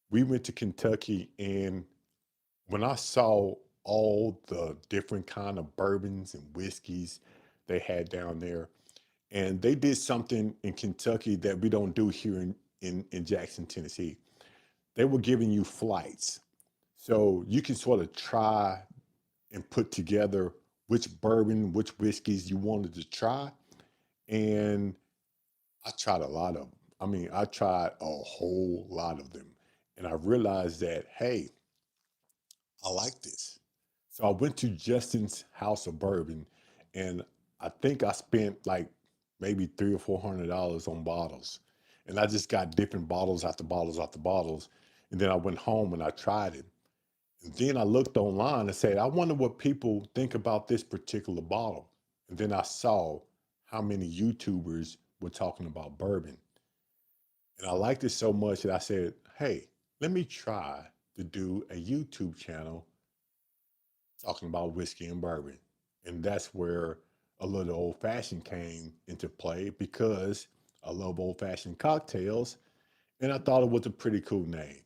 we went to Kentucky, and when I saw all the different kind of bourbons and whiskeys they had down there, and they did something in Kentucky that we don't do here in Jackson, Tennessee. They were giving you flights. So you can sort of try and put together which bourbon, which whiskeys you wanted to try. And I tried a lot of them. I mean, I tried a whole lot of them. And I realized that, hey, I like this. So I went to Justin's House of Bourbon, and I think I spent like maybe $300 or $400 on bottles. And I just got different bottles after bottles after bottles. And then I went home and I tried it. And then I looked online and said, I wonder what people think about this particular bottle. And then I saw how many YouTubers were talking about bourbon. And I liked it so much that I said, hey, let me try to do a YouTube channel talking about whiskey and bourbon. And that's where a little old fashioned came into play because I love old fashioned cocktails. And I thought it was a pretty cool name.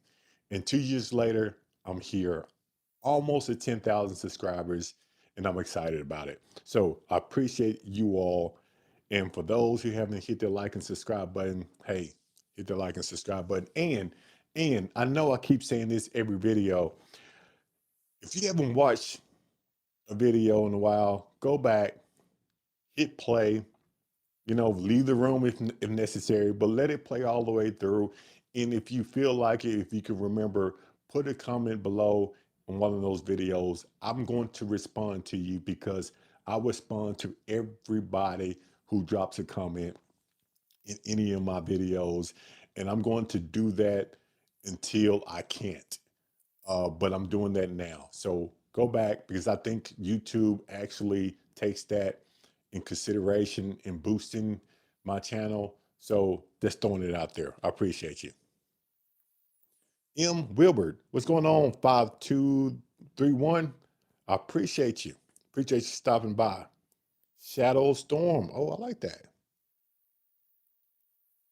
And 2 years later, I'm here almost at 10,000 subscribers, and I'm excited about it. So I appreciate you all. And for those who haven't hit the like and subscribe button, hey, hit the like and subscribe button. And I know I keep saying this every video. If you haven't watched a video in a while, go back, hit play, leave the room if necessary, but let it play all the way through. And if you feel like it, if you can remember, put a comment below on one of those videos. I'm going to respond to you because I respond to everybody who drops a comment in any of my videos. And I'm going to do that until I can't. But I'm doing that now. So go back because I think YouTube actually takes that in consideration in boosting my channel. So just throwing it out there. I appreciate you. M. Wilbert, what's going on? 5231. I appreciate you. Appreciate you stopping by. Shadow Storm. Oh, I like that.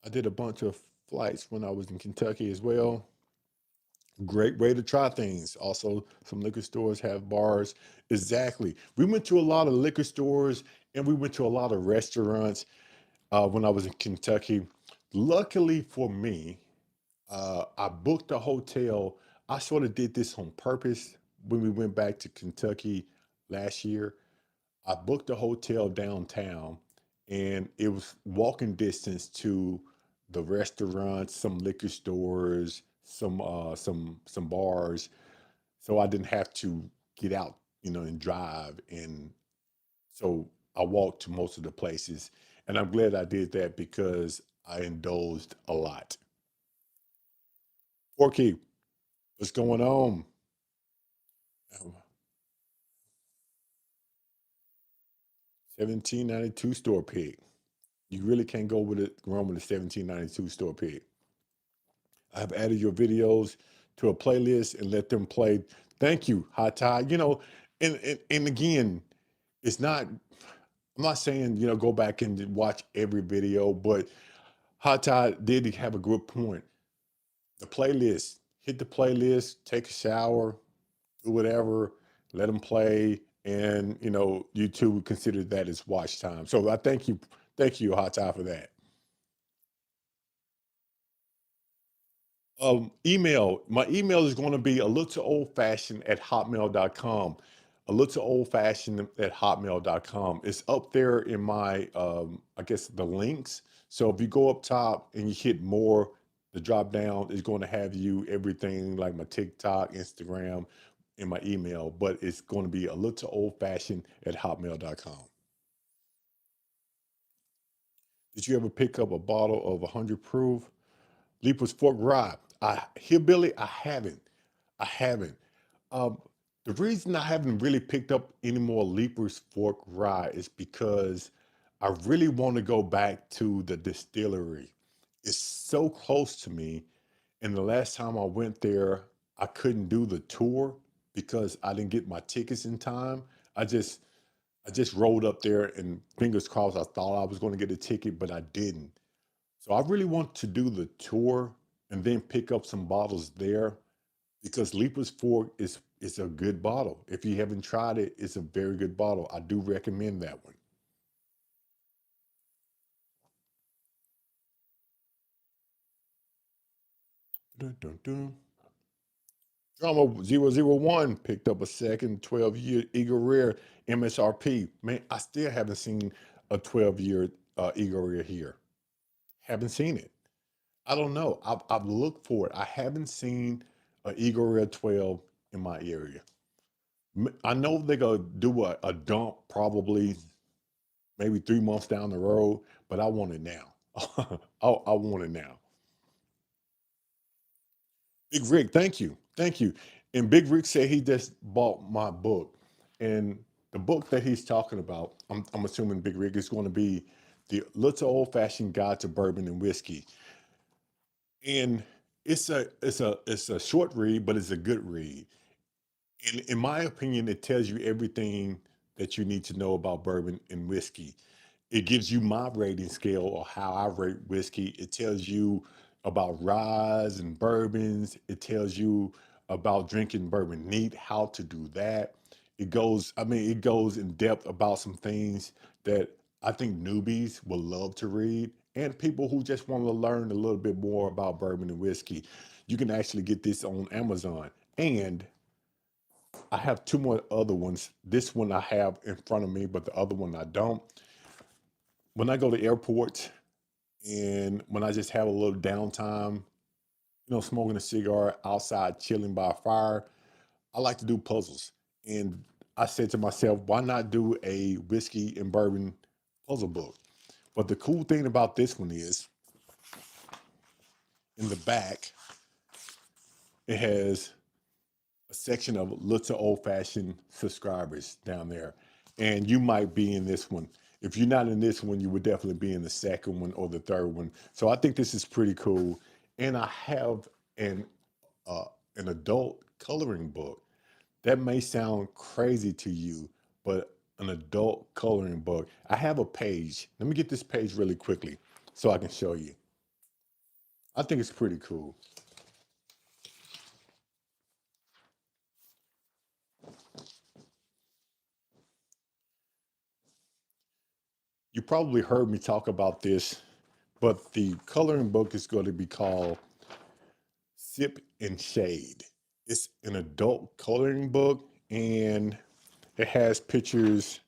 I did a bunch of flights when I was in Kentucky as well. Great way to try things. Also, some liquor stores have bars. Exactly. We went to a lot of liquor stores and we went to a lot of restaurants when I was in Kentucky. Luckily for me, I booked a hotel. I sort of did this on purpose when we went back to Kentucky last year. I booked a hotel downtown and it was walking distance to the restaurants, some liquor stores, some bars. So I didn't have to get out, and drive. And so I walked to most of the places. And I'm glad I did that because I indulged a lot. Porky, what's going on? 1792 store pick. You really can't go with it wrong with a 1792 store pick. I've added your videos to a playlist and let them play. Thank you, Hot Tide. And again, it's not, I'm not saying, go back and watch every video, but Hot Tide did have a good point. The playlist, hit the playlist, take a shower, do whatever, let them play. And, YouTube would consider that as watch time. So I thank you, Hot Tide, for that. Email. My email is going to be a little old fashioned at hotmail.com. A little old fashioned at hotmail.com. It's up there in my, I guess, the links. So if you go up top and you hit more, the drop down is going to have you everything like my TikTok, Instagram, and my email. But it's going to be a little old fashioned at hotmail.com. Did you ever pick up a bottle of 100 proof Leaper's Fork Rye? Hillbilly, I haven't. I haven't. Um, the reason I haven't really picked up any more Leaper's Fork Rye is because I really want to go back to the distillery. It's so close to me. And the last time I went there, I couldn't do the tour because I didn't get my tickets in time. I just I just rolled up there and fingers crossed I thought I was going to get a ticket, but I didn't. So I really want to do the tour and then pick up some bottles there because Leaper's Fork is a good bottle. If you haven't tried it, it's a very good bottle. I do recommend that one. Dun, dun, dun. Drama 001 picked up a second 12-year Eagle Rare MSRP. Man, I still haven't seen a 12-year Eagle Rare here. Haven't seen it. I don't know. I've looked for it. I haven't seen an Eagle Rare 12 in my area. I know they're gonna do a dump probably maybe 3 months down the road, but I want it now. I want it now. Big Rick, thank you, thank you. And Big Rick said he just bought my book, and the book that he's talking about, I'm assuming Big Rick is going to be the Little Old Fashioned Guide to Bourbon and Whiskey, and it's a short read, but it's a good read. In my opinion, it tells you everything that you need to know about bourbon and whiskey. It gives you my rating scale or how I rate whiskey. It tells you about ryes and bourbons. It tells you about drinking bourbon neat, how to do that. It goes in depth about some things that I think newbies will love to read and people who just want to learn a little bit more about bourbon and whiskey. You can actually get this on Amazon. And I have two more other ones. This one I have in front of me, but the other one I don't. When I go to airports and when I just have a little downtime, smoking a cigar outside, chilling by a fire, I like to do puzzles. And I said to myself, why not do a whiskey and bourbon puzzle book? But the cool thing about this one is in the back, it has a section of little old fashioned subscribers down there. And you might be in this one. If you're not in this one, you would definitely be in the second one or the third one. So I think this is pretty cool. And I have an uh, an adult coloring book. That may sound crazy to you, but an adult coloring book. I have a page. Let me get this page really quickly so I can show you. I think it's pretty cool. You probably heard me talk about this, but the coloring book is going to be called Sip and Shade. It's an adult coloring book and it has pictures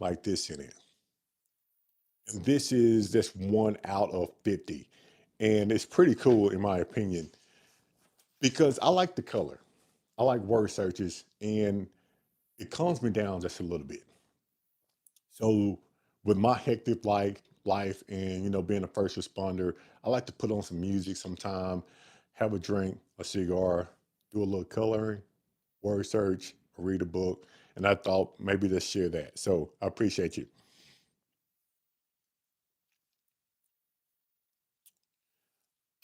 like this in it. And this is just one out of 50. And it's pretty cool, in my opinion, because I like the color. I like word searches and it calms me down just a little bit. So with my hectic life and being a first responder, I like to put on some music sometime, have a drink, a cigar, do a little coloring, word search, read a book, and I thought maybe let's share that. So I appreciate you.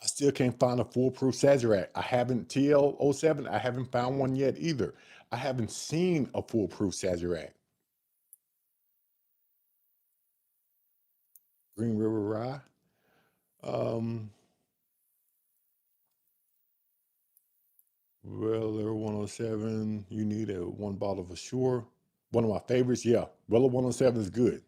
I still can't find a foolproof Sazerac. I haven't TL07. I haven't found one yet either. I haven't seen a foolproof Sazerac. Green River Rye. Um, Weller 107. You need a one bottle for sure. One of my favorites. Yeah, Weller 107 is good.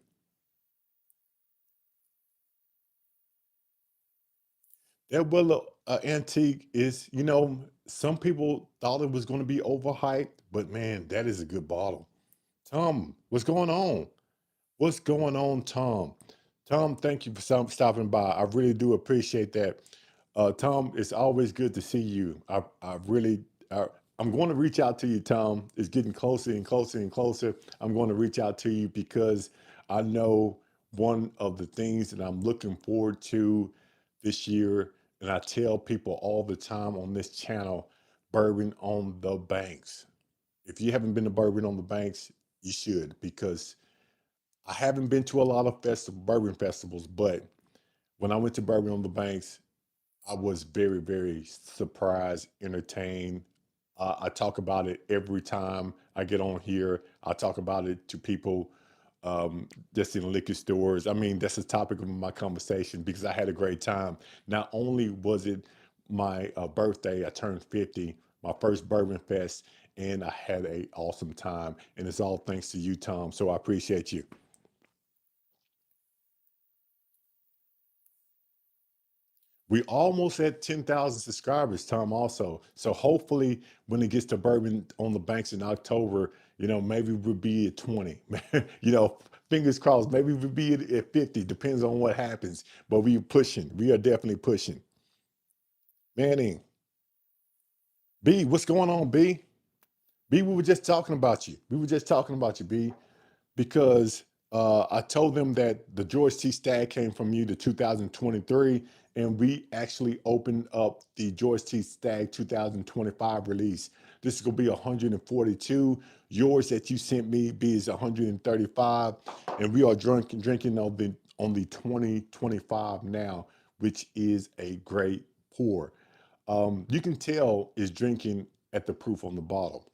That Weller antique is, some people thought it was going to be overhyped, but man, that is a good bottle. Tom, what's going on? What's going on, Tom? Tom, thank you for stopping by. I really do appreciate that. Tom, it's always good to see you. I really, I'm going to reach out to you, Tom. It's getting closer and closer and closer. I'm going to reach out to you because I know one of the things that I'm looking forward to this year. And I tell people all the time on this channel, bourbon on the banks. If you haven't been to bourbon on the banks, you should, because I haven't been to a lot of bourbon festivals, but when I went to bourbon on the banks, I was very, very surprised, entertained. I talk about it every time I get on here. I talk about it to people just in liquor stores. I mean, that's the topic of my conversation because I had a great time. Not only was it my birthday, I turned 50, my first bourbon fest, and I had a awesome time. And it's all thanks to you, Tom. So I appreciate you. We almost at 10,000 subscribers, Tom, also. So hopefully when it gets to Bourbon on the Banks in October, maybe we'll be at 20. Fingers crossed, maybe we'll be at 50, depends on what happens. But we pushing. We are definitely pushing. Manning, B, what's going on, B? B, we were just talking about you. We were just talking about you, B, because I told them that the George T. Stagg came from you, the 2023, and we actually opened up the George T. Stagg 2025 release. This is gonna be 142. Yours that you sent me, B, is 135, and we are drinking on the 2025 now, which is a great pour. You can tell is drinking at the proof on the bottle.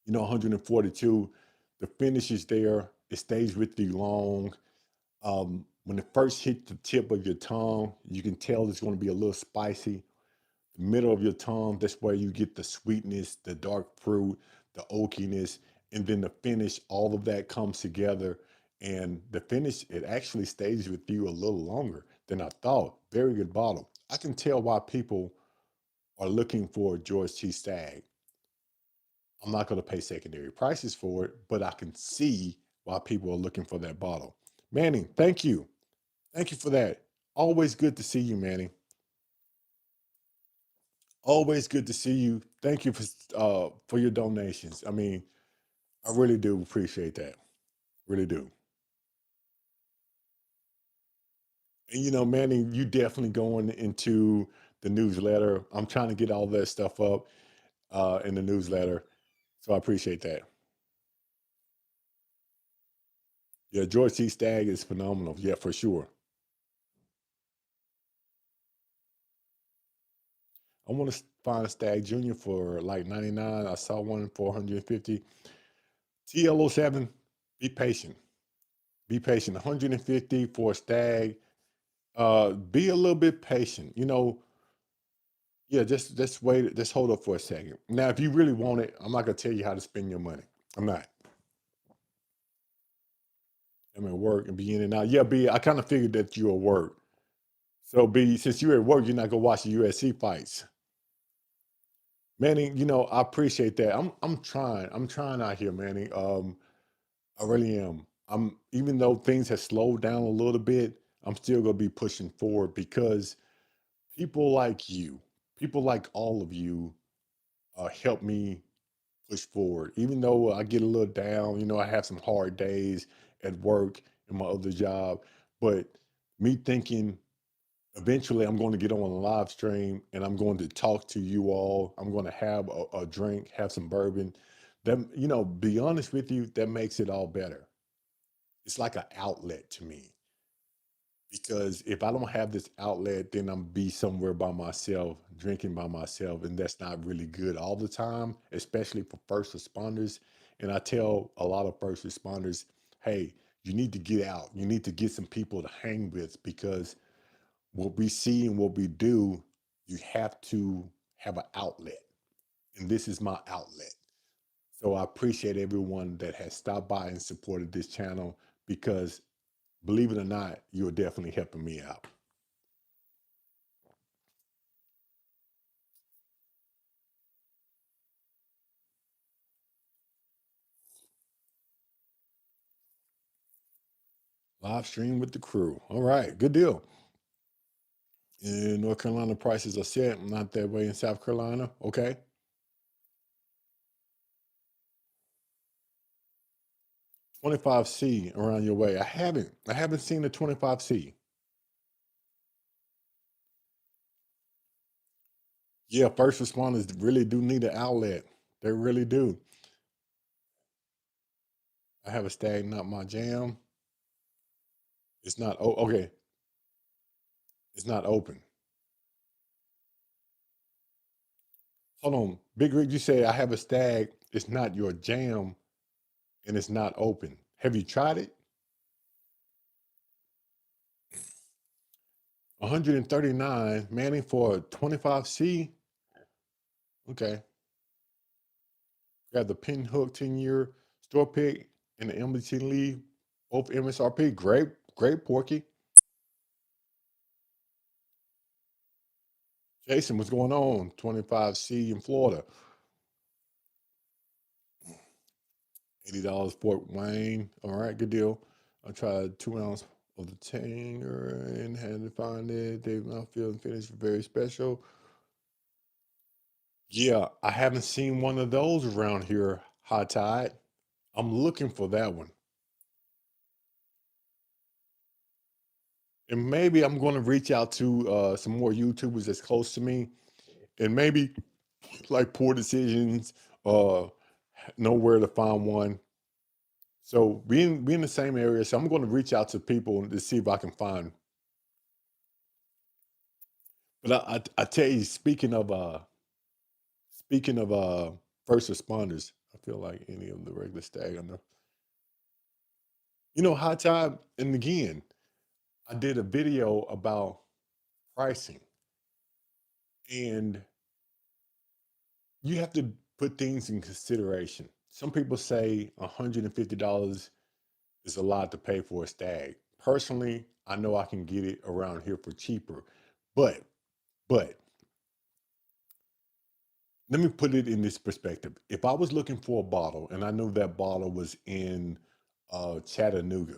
142, the finish is there. It stays with you long. When it first hits the tip of your tongue, you can tell it's going to be a little spicy. The middle of your tongue, that's where you get the sweetness, the dark fruit, the oakiness, and then the finish, all of that comes together. And the finish, it actually stays with you a little longer than I thought. Very good bottle. I can tell why people are looking for George T. Stagg. I'm not going to pay secondary prices for it, but I can see why people are looking for that bottle. Manning, thank you. Thank you for that. Always good to see you, Manning. Always good to see you. Thank you for your donations. I mean, I really do appreciate that. Really do. And Manning, you definitely going into the newsletter. I'm trying to get all that stuff up in the newsletter. So I appreciate that. Yeah, George C. Stagg is phenomenal. Yeah, for sure. I want to find a Stag Junior for like 99. I saw one for 150. TL07, be patient. Be patient. 150 for a Stag. Be a little bit patient. Yeah, just wait, just hold up for a second. Now, if you really want it, I'm not gonna tell you how to spend your money. I'm not. I'm at work and be in and out. Yeah, B, I kind of figured that you're at work. So B, since you're at work, you're not gonna watch the USC fights. Manny, I appreciate that. I'm trying out here, Manny. I really am. I'm Even though things have slowed down a little bit, I'm still gonna be pushing forward because people like you, people like all of you, help me push forward. Even though I get a little down, I have some hard days at work and my other job, but me thinking eventually I'm going to get on a live stream and I'm going to talk to you all. I'm going to have a drink, have some bourbon. That, be honest with you, that makes it all better. It's like an outlet to me because if I don't have this outlet, then I'm be somewhere by myself, drinking by myself, and that's not really good all the time, especially for first responders. And I tell a lot of first responders, hey, you need to get out. You need to get some people to hang with because what we see and what we do, you have to have an outlet. And this is my outlet. So I appreciate everyone that has stopped by and supported this channel because believe it or not, you're definitely helping me out. Live stream with the crew. All right, good deal. In North Carolina, prices are set. Not that way in South Carolina. Okay. 25C around your way. I haven't seen the 25C. Yeah, first responders really do need an outlet. They really do. I have a stag, not my jam. It's not. Oh, okay. It's not open. Hold on, Big Rig. You say I have a stag. It's not your jam, and it's not open. Have you tried it? 139 Manning for a 25C. Okay. Got the pin hook 10-year store pick and the MBT lead, both MSRP. Great, great Porky. Jason, what's going on? 25C in Florida. $80 Fort Wayne. All right, good deal. I tried 2 ounce of the Tanger and had to find it. They not feeling finished very special. Yeah, I haven't seen one of those around here, High Tide. I'm looking for that one. And maybe I'm going to reach out to some more YouTubers that's close to me and maybe like poor decisions, uh, know where to find one. So we in the same area. So I'm going to reach out to people to see if I can find. But I tell you, speaking of first responders, I feel like any of the regular stag. I know, high time. And again, I did a video about pricing, and you have to put things in consideration. Some people say $150 is a lot to pay for a stag. Personally, I know I can get it around here for cheaper, but but let me put it in this perspective. If I was looking for a bottle and I knew that bottle was in Chattanooga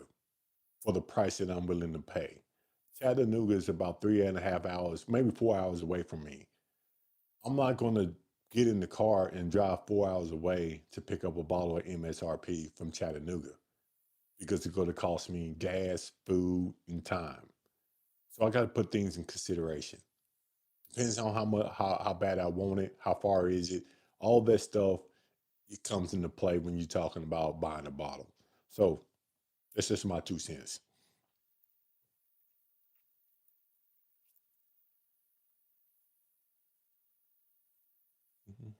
for the price that I'm willing to pay, Chattanooga is about 3.5 hours, maybe 4 hours away from me. I'm not going to get in the car and drive 4 hours away to pick up a bottle of MSRP from Chattanooga because it's going to cost me gas, food, and time. So I got to put things in consideration. Depends on how much, how bad I want it, how far is it, all that stuff. It comes into play when you're talking about buying a bottle. So that's just my 2 cents. Mhm.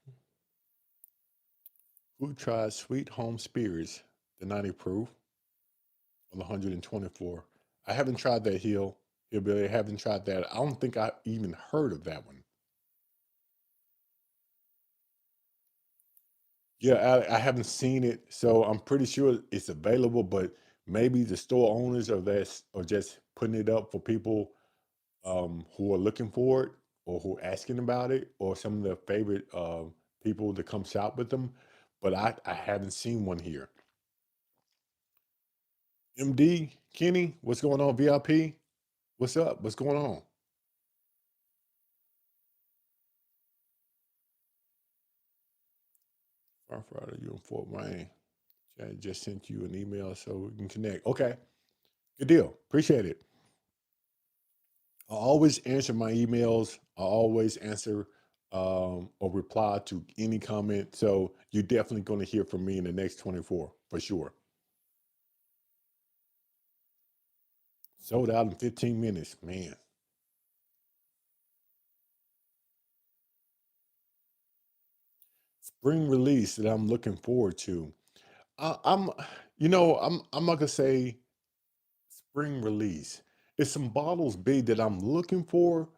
Who tried Sweet Home Spirits, the 90 proof, on the 124? I haven't tried that hillbilly. I haven't tried that. I don't think I even heard of that one. Yeah, I haven't seen it, so I'm pretty sure it's available. But maybe the store owners are just putting it up for people who are looking for it or who are asking about it, or some of their favorite people to come shop with them. But I haven't seen one here. MD Kenny, what's going on? VIP, what's up? What's going on? Firefighter, you in Fort Wayne? I just sent you an email so we can connect. Okay, good deal. Appreciate it. I always answer my emails. I always answer or reply to any comment. So you're definitely going to hear from me in the next 24 for sure. Sold out in 15 minutes, man. Spring release that I'm looking forward to. I'm, I'm not gonna say spring release. It's some bottles big that I'm looking for.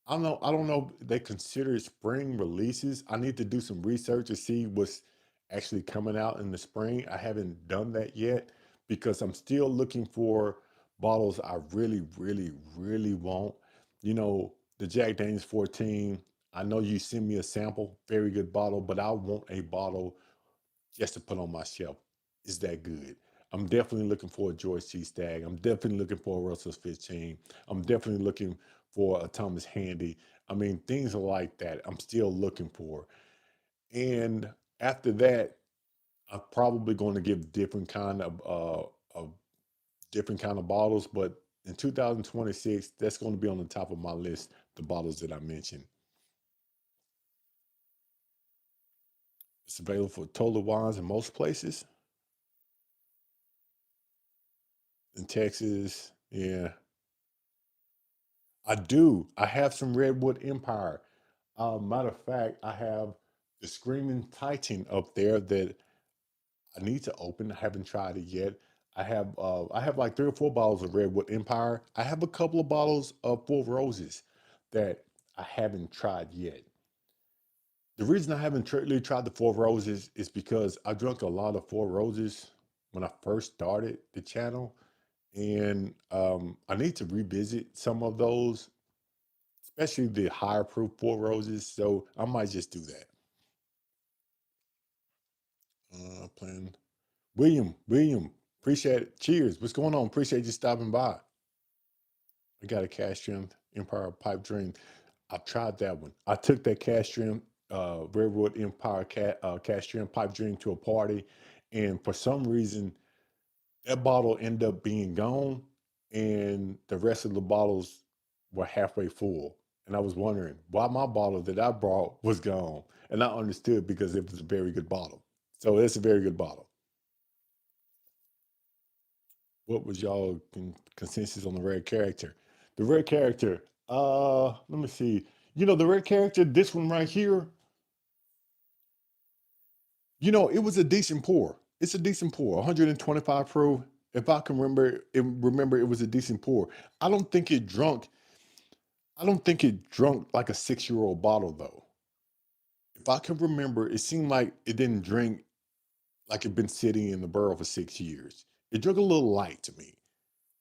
I don't know if they consider it spring releases. I need to do some research to see what's actually coming out in the spring. I haven't done that yet because I'm still looking for bottles I really, really, really want. The Jack Daniels 14. I know you send me a sample, very good bottle, but I want a bottle just to put on my shelf. Is that good? I'm definitely looking for a George T. Stagg. I'm definitely looking for a Russell's 15. I'm definitely looking for a Thomas Handy. I mean, things like that. I'm still looking for. And after that, I'm probably going to give different kind of bottles, but in 2026, that's going to be on the top of my list. The bottles that I mentioned. It's available for Total Wines in most places in Texas. Yeah, I do. I have some Redwood Empire. Matter of fact, I have the Screaming Titan up there that I need to open. I haven't tried it yet. I have like 3 or 4 bottles of Redwood Empire. I have a couple of bottles of Four Roses that I haven't tried yet. The reason I haven't really tried the Four Roses is because I drank a lot of Four Roses when I first started the channel, and I need to revisit some of those, especially the higher proof Four Roses. So I might just do that. Playing William, appreciate it. Cheers. What's going on? Appreciate you stopping by. I got a Castrium Empire pipe dream. I've tried that one. I took that Castrium Railroad Empire Castrium pipe dream to a party, and for some reason that bottle ended up being gone, and the rest of the bottles were halfway full. And I was wondering why my bottle that I brought was gone, and I understood because it was a very good bottle. So it's a very good bottle. What was y'all consensus on the rare character? The rare character. Let me see. The rare character. This one right here. It was a decent pour. It's a decent pour. 125 proof. If I can remember it was a decent pour. I don't think it drunk. I don't think it drunk like a 6-year-old bottle though. If I can remember, it seemed like it didn't drink like it'd been sitting in the barrel for 6 years. It drank a little light to me,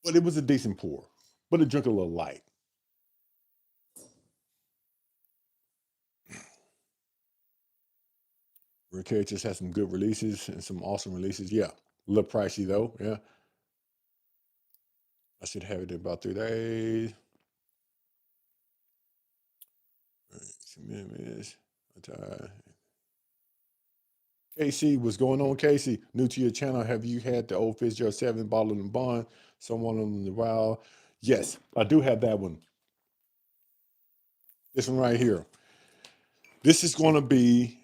but it was a decent pour. But it drank a little light. Rare Characters has some good releases and some awesome releases. Yeah, a little pricey though. Yeah, I should have it in about 3 days. Commitments. Casey, what's going on, Casey? New to your channel. Have you had the old Fitzgerald 7 bottle and bond? Someone on the wild. Yes, I do have that one. This one right here. This is going to be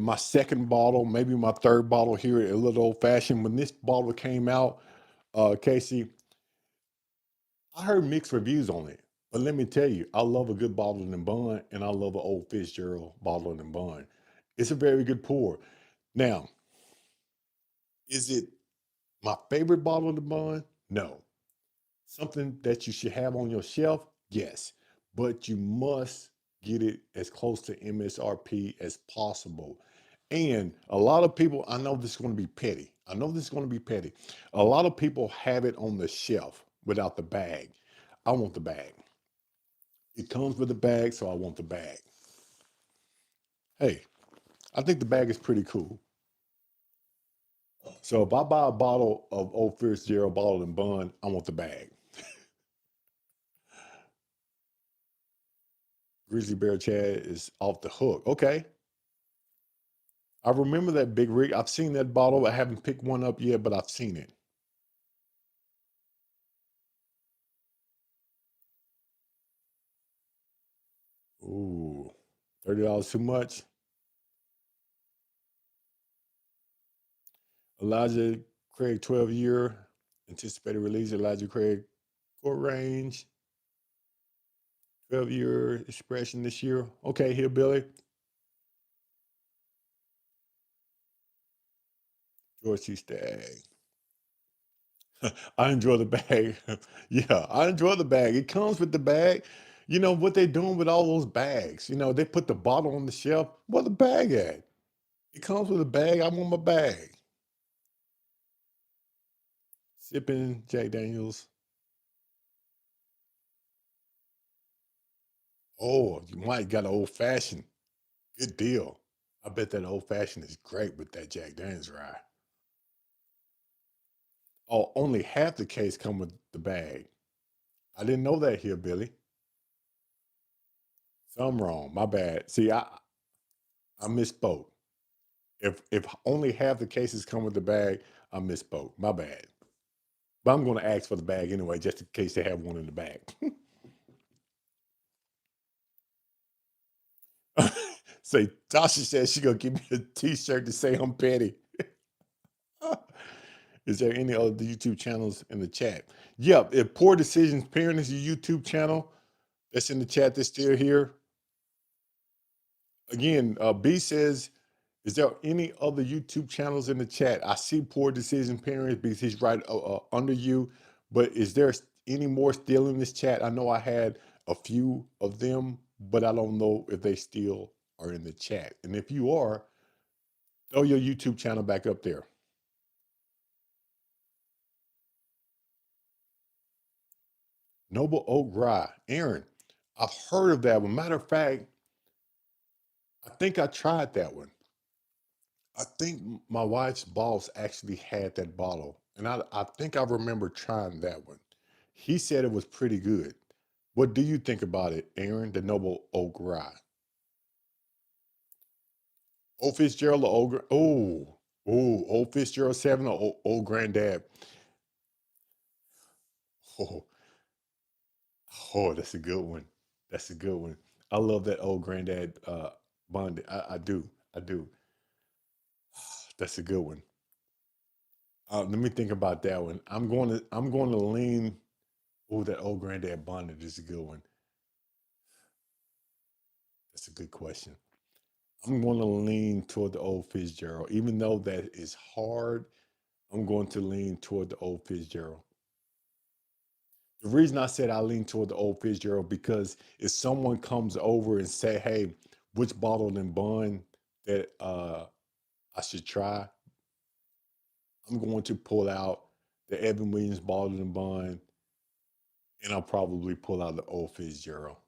my second bottle, maybe my third bottle here at A Little Old Fashioned. When this bottle came out, Casey, I heard mixed reviews on it. But let me tell you, I love a good bottled and bond, and I love an old Fitzgerald bottled and bond. It's a very good pour. Now, is it my favorite bottled and bond? No. Something that you should have on your shelf? Yes. But you must get it as close to MSRP as possible. And a lot of people, I know this is going to be petty. I know this is going to be petty. A lot of people have it on the shelf without the bag. I want the bag. It comes with the bag, so I want the bag. Hey, I think the bag is pretty cool. So if I buy a bottle of Old Fitzgerald bottled and bond, I want the bag. Grizzly Bear Chad is off the hook. Okay. I remember that big rig. I've seen that bottle. I haven't picked one up yet, but I've seen it. Ooh, $30 too much. Elijah Craig 12-year anticipated release. Elijah Craig court range 12-year expression this year. Okay, Hillbilly. George C. Stagg. I enjoy the bag. Yeah, I enjoy the bag. It comes with the bag. You know what they're doing with all those bags? They put the bottle on the shelf. Where the bag at? It comes with a bag. I want my bag. Sipping Jack Daniels. Oh, you might got an old fashioned. Good deal. I bet that old fashioned is great with that Jack Daniels rye. Oh, only half the case come with the bag. I didn't know that here, Billy. So I'm wrong. My bad. See, I misspoke. If only half the cases come with the bag, I misspoke. My bad. But I'm going to ask for the bag anyway, just in case they have one in the bag. Say, Tasha says she gonna give me a T-shirt to say I'm petty. Is there any other YouTube channels in the chat? Yep. If Poor Decisions Parent is your YouTube channel that's in the chat that's still here. Again, B says, is there any other YouTube channels in the chat? I see Poor Decision Parents because he's right under you. But is there any more still in this chat? I know I had a few of them, but I don't know if they still are in the chat. And if you are, throw your YouTube channel back up there. Noble Oak Rye. Aaron, I've heard of that one. Matter of fact, I think I tried that one. I think my wife's boss actually had that bottle. And I think I remember trying that one. He said it was pretty good. What do you think about it, Aaron, the Noble Oak Rye? Old Fitzgerald or Old Fitzgerald 7 or Old Granddad? Oh, oh, that's a good one. That's a good one. I love that Old Granddad bond. I do. I do. That's a good one. Let me think about that one. I'm going to lean. Oh, that Old Granddad Bonnet is a good one. That's a good question. I'm going to lean toward the Old Fitzgerald, even though that is hard. I'm going to lean toward the Old Fitzgerald. The reason I said I lean toward the Old Fitzgerald because if someone comes over and say, "Hey, which bottled and bond that I should try?" I'm going to pull out the Evan Williams bottled and bond, and I'll probably pull out the Old Fitzgerald.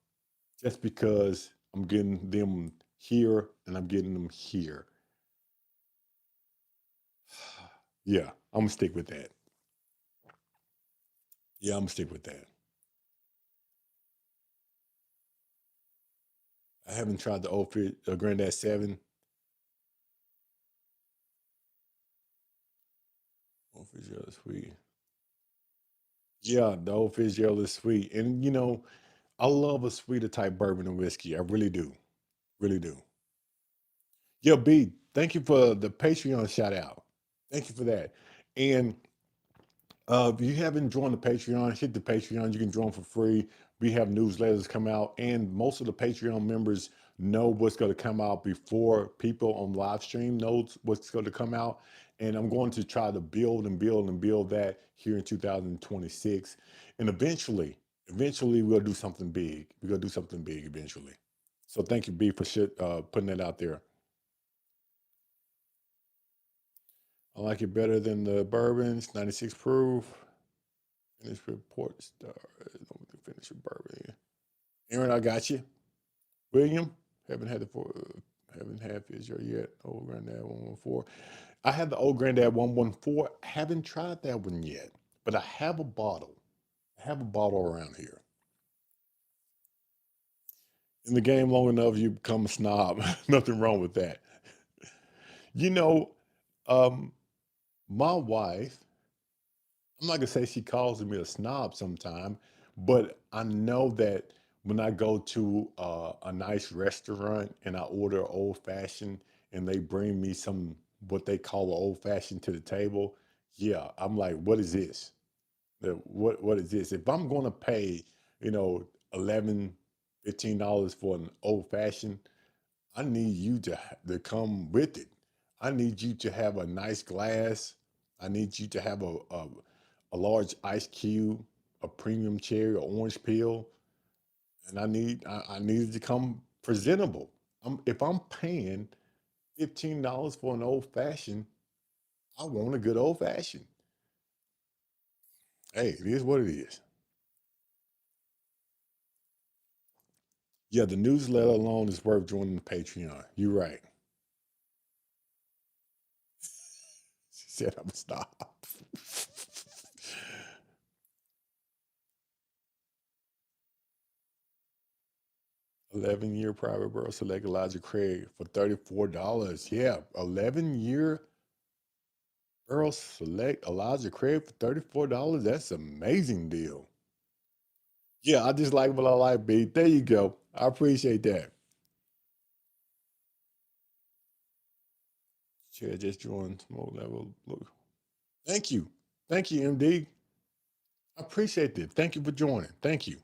Just because I'm getting them here and I'm getting them here. Yeah, I'm gonna stick with that. Yeah, I'm gonna stick with that. I haven't tried the old Granddad 7. Old Fitzgerald is sweet. Yeah, the old Fitzgerald is sweet. And I love a sweeter type bourbon and whiskey. I really do. Really do. Yeah, B, thank you for the Patreon shout out. Thank you for that. And if you haven't joined the Patreon, hit the Patreon. You can join for free. We have newsletters come out, and most of the Patreon members know what's going to come out before people on live stream knows what's going to come out. And I'm going to try to build and build and build that here in 2026. And eventually we'll do something big. We're going to do something big eventually. So thank you, B, for putting that out there. I like it better than the bourbons, 96 proof. Finish report star. Finish your bourbon. Aaron, I got you. William, haven't had the haven't had Fisher yet. Old Granddad 114. I had the Old Granddad 114. Haven't tried that one yet, but I have a bottle. I have a bottle around here. In the game long enough, you become a snob. Nothing wrong with that. You know, um, my wife, I'm not gonna say she calls me a snob sometime, but I know that when I go to a nice restaurant and I order old fashioned and they bring me some what they call an old fashioned to the table, yeah, I'm like, what is this? What is this? If I'm gonna pay, you know, 11, $15 for an old fashioned, I need you to come with it. I need you to have a nice glass. I need you to have a large ice cube, a premium cherry, or orange peel, and I need it to come presentable. If I'm paying $15 for an old fashioned, I want a good old fashioned. Hey, it is what it is. Yeah, the newsletter alone is worth joining the Patreon. You're right. She said I'm a stop. 11-year private barrel select Elijah Craig for $34. Yeah, 11-year barrel select Elijah Craig for $34. That's an amazing deal. Yeah, I just like what I like, B. There you go. I appreciate that. Share just joined smoke level. Look. Thank you. Thank you, MD. I appreciate that. Thank you for joining. Thank you.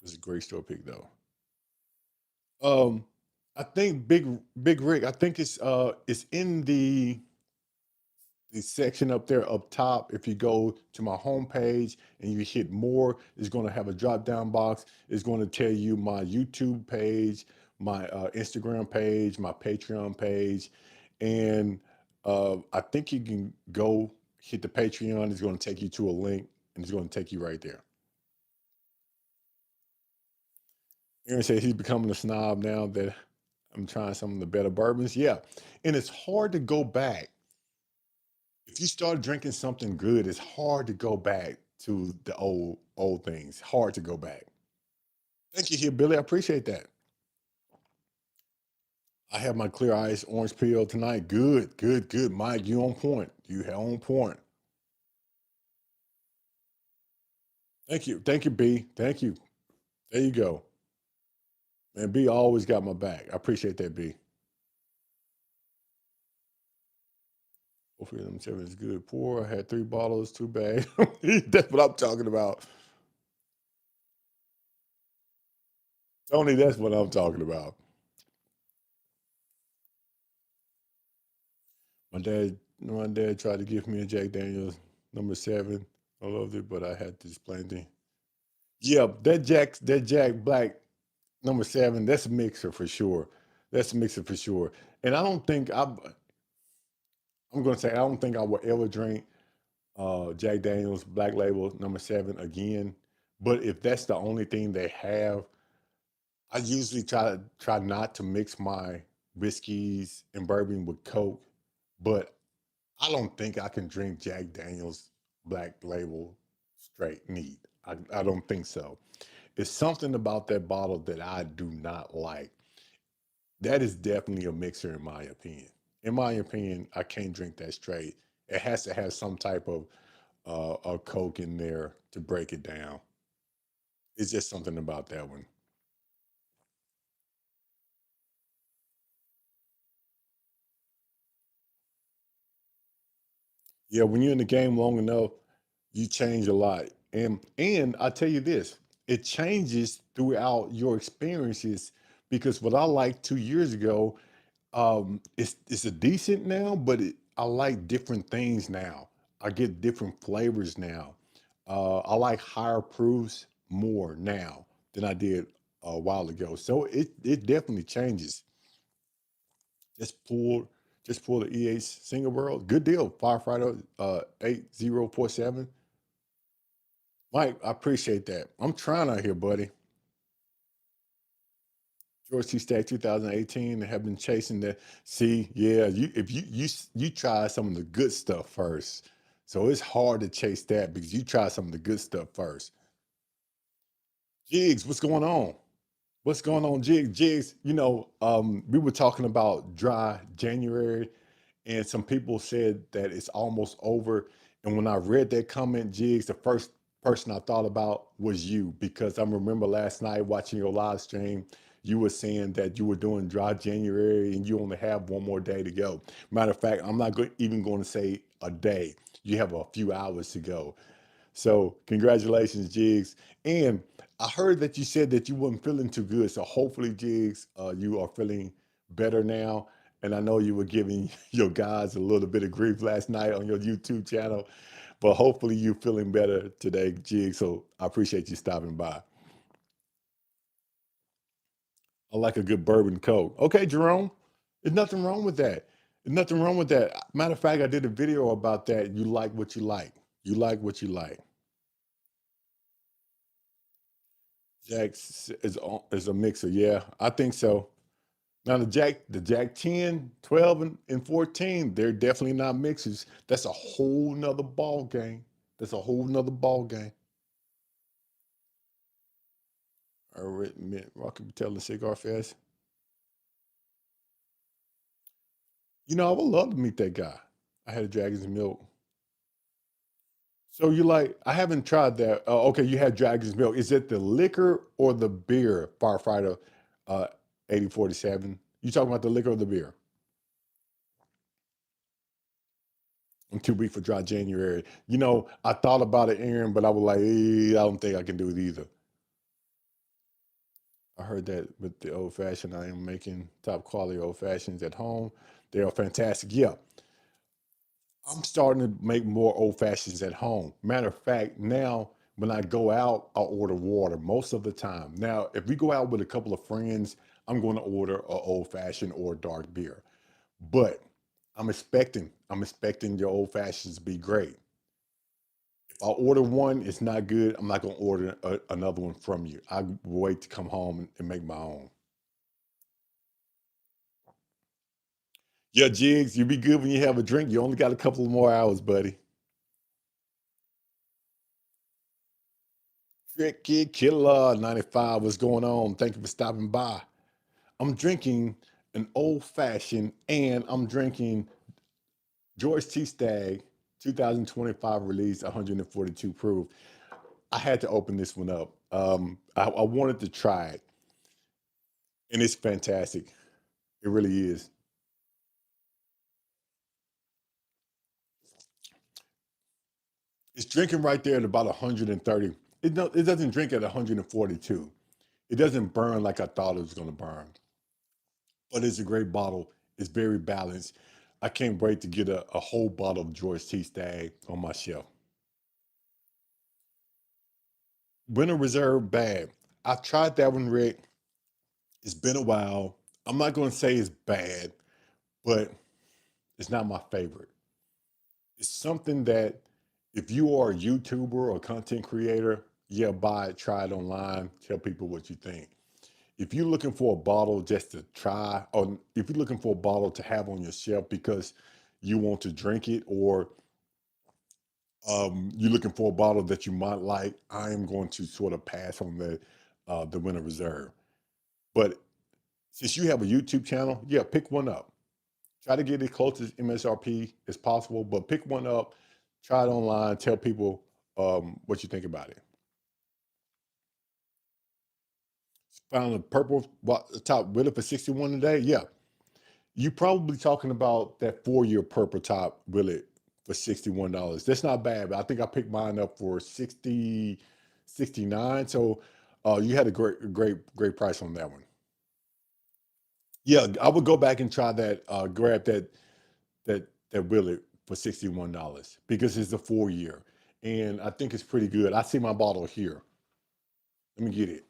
It's a great store pick though. Um, I think Big Rick, I think it's in the section up there up top. If you go to my homepage and you hit more, it's going to have a drop down box. It's going to tell you my YouTube page, my Instagram page, my Patreon page, and I think you can go hit the Patreon. It's going to take you to a link, and it's going to take you right there. Aaron said he's becoming a snob now that I'm trying some of the better bourbons. Yeah, and it's hard to go back if you start drinking something good, it's hard to go back to the old things. Hard to go back. Thank you here, Billy. I appreciate that. I have my clear ice orange peel tonight. Good, good, good. Mike, you on point. You on point. Thank you. Thank you, B. Thank you. There you go. And B always got my back. I appreciate that, B. Hopefully them seven is good. Pour. I had 3 bottles, 2 bags. That's what I'm talking about. Tony, that's what I'm talking about. My dad tried to give me a Jack Daniels number 7. I loved it, but I had to explain to him. Yeah, that Jack Black number 7, that's a mixer for sure. That's a mixer for sure. And I'm gonna say I don't think I will ever drink Jack Daniels Black Label number 7 again. But if that's the only thing they have, I usually try not to mix my whiskeys and bourbon with Coke. But I don't think I can drink Jack Daniels Black Label straight neat. I don't think so. It's something about that bottle that I do not like. That is definitely a mixer, in my opinion. In my opinion, I can't drink that straight. It has to have some type of a Coke in there to break it down. It's just something about that one. Yeah, when you're in the game long enough, you change a lot. And I tell you this, it changes throughout your experiences because what I liked 2 years ago, it's a decent now, but I like different things now. I get different flavors now. I like higher proofs more now than I did a while ago. So it definitely changes. Just pulled just pulled the EA single barrel. Good deal, firefighter 8047. Mike, I appreciate that. I'm trying out here, buddy. George T. Stack 2018 and have been chasing that. See, yeah, if you try some of the good stuff first. So it's hard to chase that because you try some of the good stuff first. Jigs, what's going on? What's going on, Jigs? Jigs, we were talking about dry January, and some people said that it's almost over. And when I read that comment, Jigs, the first person I thought about was you because I remember last night watching your live stream. You were saying that you were doing dry January and you only have one more day to go. Matter of fact, I'm not even going to say a day. You have a few hours to go. So congratulations, Jigs. And I heard that you said that you weren't feeling too good. So hopefully, Jigs, you are feeling better now. And I know you were giving your guys a little bit of grief last night on your YouTube channel, but hopefully you're feeling better today, Jigs. So I appreciate you stopping by. I like a good bourbon coke. Okay, Jerome. There's nothing wrong with that. There's nothing wrong with that. Matter of fact, I did a video about that. You like what you like. You like what you like. Is a mixer. Yeah, I think so. Now the Jack 10, 12, and 14, they're definitely not mixers. That's a whole nother ball game. That's a whole nother ball game. Rocky Patel and Cigar Fest. I would love to meet that guy. I had a Dragon's Milk. So you like? I haven't tried that. Okay, you had Dragon's Milk. Is it the liquor or the beer, Firefighter? 8047. You talking about the liquor or the beer? I'm too weak for dry January. I thought about it, Aaron, but I was like, I don't think I can do it either. I heard that with the old fashioned, I am making top quality old fashions at home. They are fantastic. Yeah, I'm starting to make more old fashions at home. Matter of fact, now when I go out, I order water most of the time. Now, if we go out with a couple of friends, I'm going to order a old fashioned or dark beer. But I'm expecting your old fashions to be great. If I order one, it's not good. I'm not going to order another one from you. I wait to come home and make my own. Yeah, Jigs, you be good when you have a drink. You only got a couple of more hours, buddy. Tricky Killer 95, what's going on? Thank you for stopping by. I'm drinking an old fashioned and I'm drinking George T. Stagg 2025 release 142 proof. I had to open this one up. I wanted to try it and it's fantastic. It really is. It's drinking right there at about 130. It doesn't drink at 142. It doesn't burn like I thought it was going to burn, but it's a great bottle. It's very balanced. I can't wait to get a whole bottle of George T. Stagg on my shelf. Winter Reserve bad. I tried that one, Rick. It's been a while. I'm not going to say it's bad, but it's not my favorite. It's something that if you are a YouTuber or content creator, yeah, buy it, try it online, tell people what you think. If you're looking for a bottle just to try, or if you're looking for a bottle to have on your shelf because you want to drink it, or you're looking for a bottle that you might like, I am going to sort of pass on the Winter Reserve. But since you have a YouTube channel, yeah, pick one up. Try to get as close as MSRP as possible, but pick one up, try it online, tell people what you think about it. Found a purple top Willet for 61 today. Yeah, you probably talking about that 4-year purple top Willet for $61. That's not bad, but I think I picked mine up for 60, 69. So you had a great price on that one. Yeah, I would go back and try that, grab that Willet for $61 because it's a 4-year. And I think it's pretty good. I see my bottle here. Let me get it.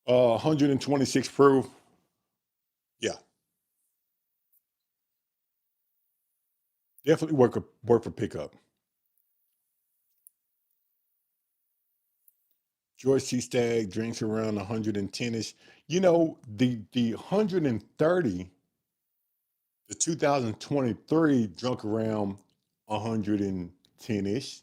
126 proof. Yeah, definitely work for pickup. George C. Stagg drinks around 110ish. The 130, the 2023 drunk around 110ish,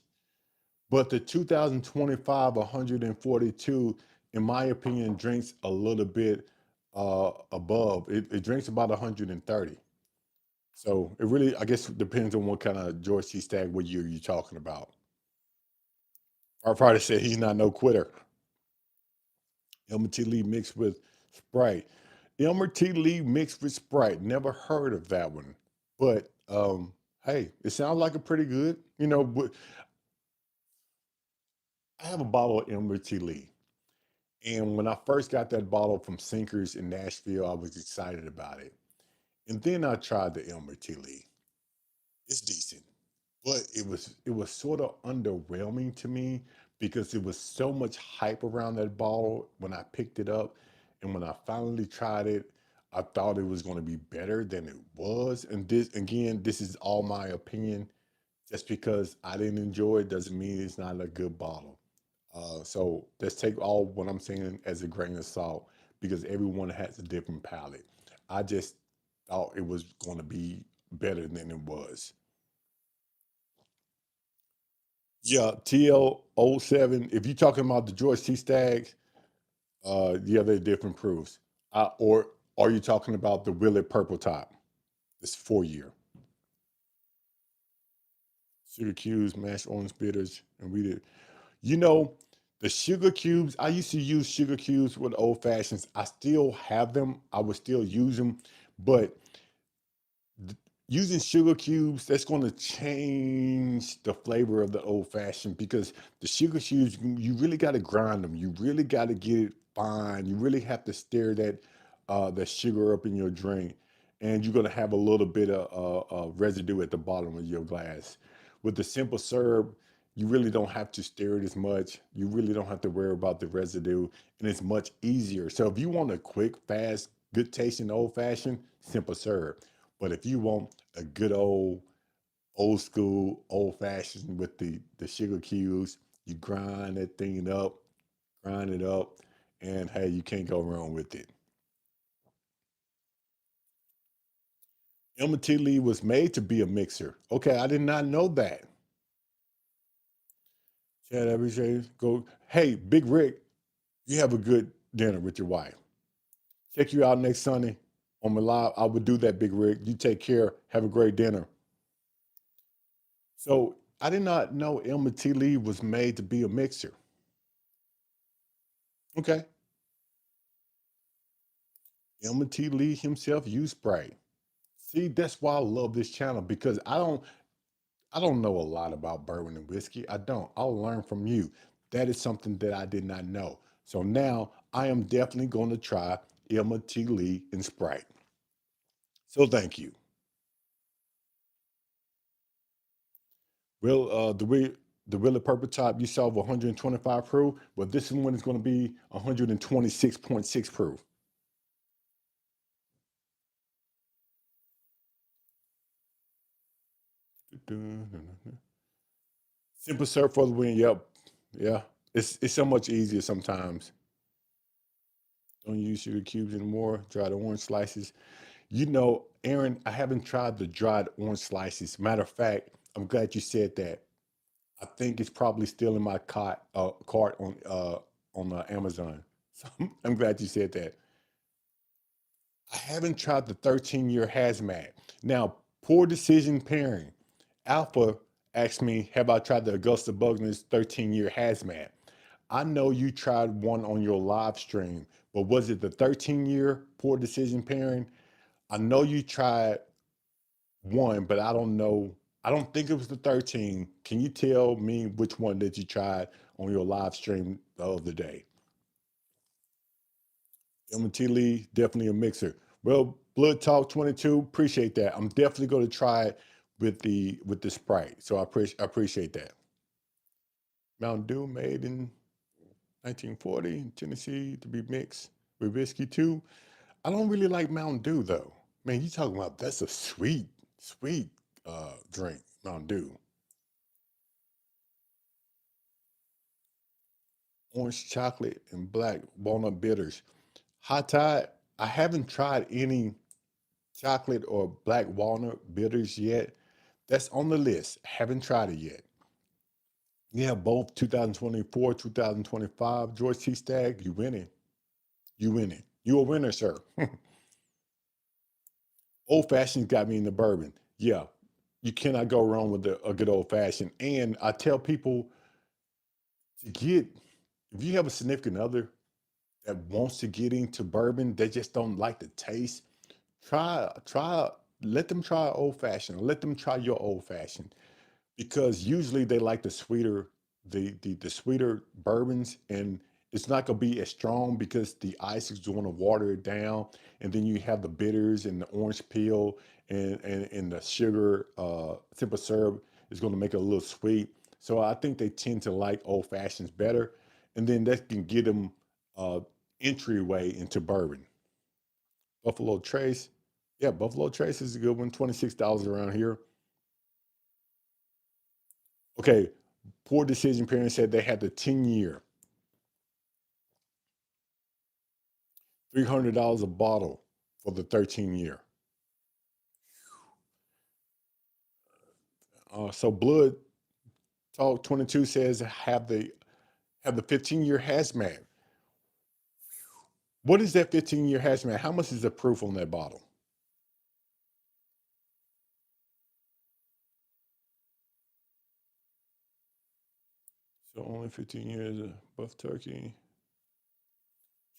but the 2025 142, in my opinion, drinks a little bit above. It drinks about 130. So it really, I guess, depends on what kind of George C. Stagg, what year you're talking about. Our probably said he's not no quitter. Elmer T. Lee mixed with Sprite. Elmer T. Lee mixed with Sprite. Never heard of that one. But hey, it sounds like a pretty good. But I have a bottle of Elmer T. Lee. And when I first got that bottle from Sinkers in Nashville, I was excited about it. And then I tried the Elmer T. Lee. It's decent. But it was sort of underwhelming to me because it was so much hype around that bottle when I picked it up, and when I finally tried it, I thought it was going to be better than it was. And this, again, this is all my opinion. Just because I didn't enjoy it doesn't mean it's not a good bottle. So let's take all what I'm saying as a grain of salt because everyone has a different palate. I just thought it was going to be better than it was. Yeah, TL07. If you're talking about the George T. Staggs, yeah, they're different proofs. Or are you talking about the Willet Purple Top? It's 4 year. Sugar cubes, mashed orange bitters, and we did. You know, the sugar cubes. I used to use sugar cubes with old fashions. I still have them. I would still use them, but using sugar cubes, that's going to change the flavor of the old fashioned because the sugar cubes, you really got to grind them. You really got to get it fine. You really have to stir the sugar up in your drink, and you're going to have a little bit of residue at the bottom of your glass. With the simple syrup, you really don't have to stir it as much. You really don't have to worry about the residue, and it's much easier. So if you want a quick, fast, good tasting old fashioned, simple syrup. But if you want a good old school, old fashioned with the sugar cubes, you grind that thing up, grind it up, and hey, you can't go wrong with it. Elma Tea Lee was made to be a mixer. Okay, I did not know that. Chad Every go, hey, Big Rick, you have a good dinner with your wife. Check you out next Sunday on my live. I would do that, Big Rick. You take care. Have a great dinner. So I did not know Elma Tea Lee was made to be a mixer. Okay. Elma T. Lee himself used Sprite. See, that's why I love this channel because I don't know a lot about bourbon and whiskey. I don't. I'll learn from you. That is something that I did not know. So now I am definitely going to try Elma T. Lee and Sprite. So thank you. Well, the Willie Purple Top you saw 125 proof. Well, this one is going to be 126.6 proof. Simple syrup for the win. Yep. Yeah. It's so much easier sometimes. Don't use sugar cubes anymore. Dried orange slices. Aaron, I haven't tried the dried orange slices. Matter of fact, I'm glad you said that. I think it's probably still in my cart on Amazon. So I'm glad you said that. I haven't tried the 13-year hazmat. Now, poor decision pairing. Alpha asked me, have I tried the Augusta Bugner's 13-year hazmat? I know you tried one on your live stream, but was it the 13-year poor decision pairing? I know you tried one, but I don't know. I don't think it was the 13. Can you tell me which one that you tried on your live stream the other day? M&T Lee, definitely a mixer. Well, Blood Talk 22, appreciate that. I'm definitely going to try it with the Sprite. So I appreciate that. Mountain Dew made in 1940 in Tennessee to be mixed with whiskey too. I don't really like Mountain Dew though. Man, you talking about that's a sweet drink, Mountain Dew. Orange chocolate and black walnut bitters. Hot Tide, I haven't tried any chocolate or black walnut bitters yet. That's on the list. Haven't tried it yet. Yeah, both 2024, 2025. George T. Stagg, you winning. You winning. You a winner, sir. Old fashioned got me in the bourbon. Yeah, you cannot go wrong with a good old fashioned. And I tell people to get, if you have a significant other that wants to get into bourbon, they just don't like the taste. Try, let them try old fashioned. Let them try your old fashioned because usually they like the sweeter bourbons, and it's not gonna be as strong because the ice is going to water it down, and then you have the bitters and the orange peel and the sugar simple syrup is going to make it a little sweet. So I think they tend to like old fashions better, and then that can get them uh, entryway into bourbon. Buffalo Trace, yeah, Buffalo Trace is a good one. $26 around here. Okay, poor decision parents said they had the 10-year, $300 a bottle for the 13-year. So blood Talk 22 says have the 15-year hazmat. What is that 15-year hazmat? How much is the proof on that bottle? So only 15 years of buff turkey.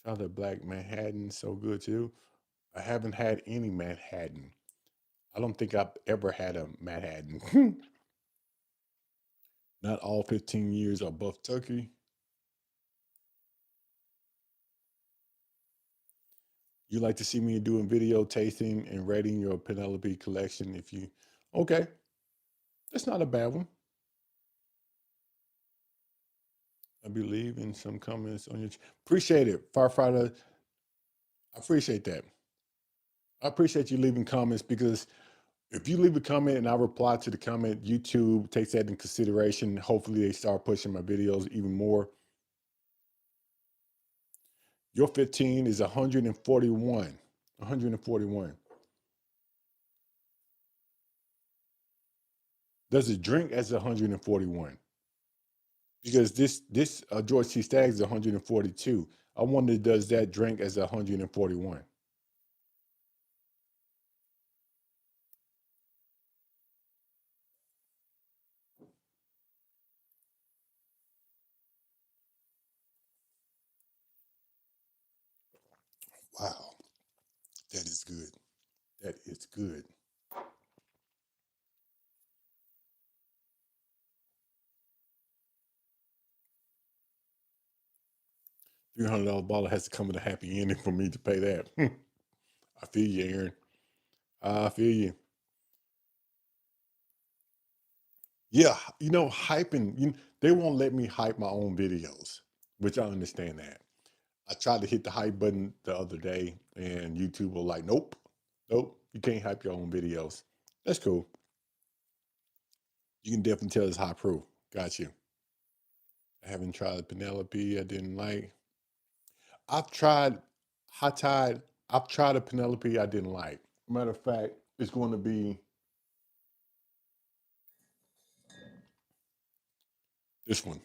Try the black Manhattan, so good too. I haven't had any Manhattan. I don't think I've ever had a Manhattan. Not all 15 years are buff turkey. You like to see me doing video tasting and rating your Penelope collection if you okay. That's not a bad one. I believe in some comments on your appreciate it, firefighter. I appreciate that. I appreciate you leaving comments because if you leave a comment and I reply to the comment, YouTube takes that in consideration. Hopefully, they start pushing my videos even more. Your 15 is 141. 141. Does it drink as 141? Because this George C. Stagg is 142. I wonder does that drink as 141? Wow, that is good. That is good. $300 bottle has to come with a happy ending for me to pay that. I feel you, Aaron. I feel you. Yeah, hyping. They won't let me hype my own videos, which I understand that. I tried to hit the hype button the other day, and YouTube was like, "Nope, nope, you can't hype your own videos." That's cool. You can definitely tell it's high proof. Got you. I haven't tried Penelope. I didn't like. I've tried Hot Tide. I've tried a Penelope. I didn't like. Matter of fact, it's going to be this one.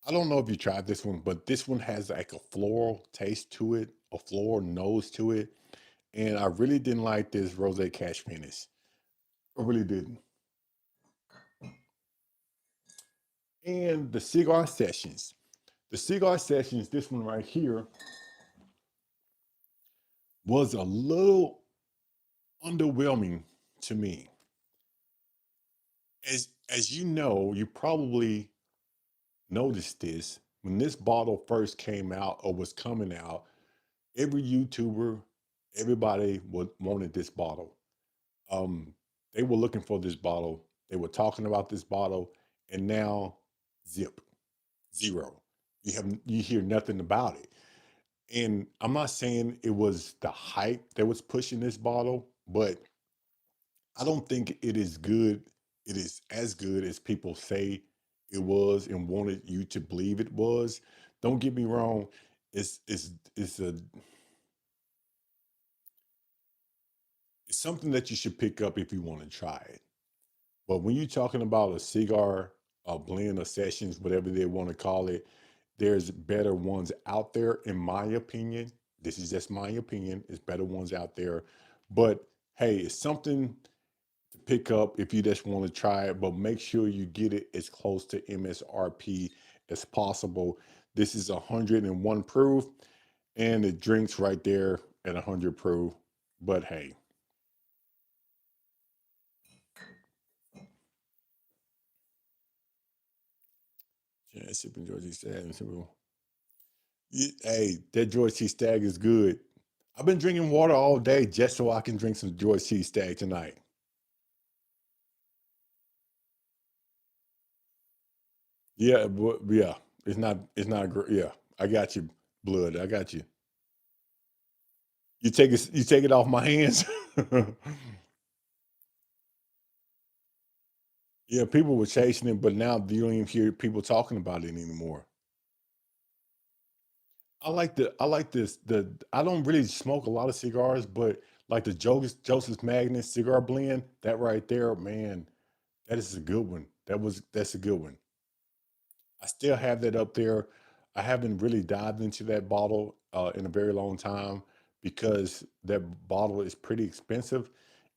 I don't know if you tried this one, but this one has like a floral taste to it, a floral nose to it, and I really didn't like this rose cash finish. I really didn't. And the cigar sessions. The cigar sessions, this one right here, was a little underwhelming to me. As you know, you probably noticed this when this bottle first came out or was coming out. Every YouTuber, everybody wanted this bottle. Um, they were looking for this bottle. They were talking about this bottle, and now zip, zero. You hear nothing about it. And I'm not saying it was the hype that was pushing this bottle, but I don't think it is good. It is as good as people say it was and wanted you to believe it was. Don't get me wrong. It's a it's something that you should pick up if you want to try it. But when you're talking about a cigar, a blend of sessions, whatever they want to call it, there's better ones out there, in my opinion. This is just my opinion. It's better ones out there. But hey, it's something to pick up if you just want to try it, but make sure you get it as close to MSRP as possible. This is 101 proof, and it drinks right there at 100 proof. But hey, yeah, sipping George C. Stagg. Hey, that George C. Stagg is good. I've been drinking water all day just so I can drink some George C. Stagg tonight. Yeah, yeah. It's not great. Yeah, I got you, blood. I got you. You take it off my hands. Yeah, people were chasing it, but now you don't even hear people talking about it anymore. I like this the I don't really smoke a lot of cigars, but like the Joseph Magnus cigar blend, that right there, man, That is a good one. That's a good one. I still have that up there. I haven't really dived into that bottle in a very long time because that bottle is pretty expensive.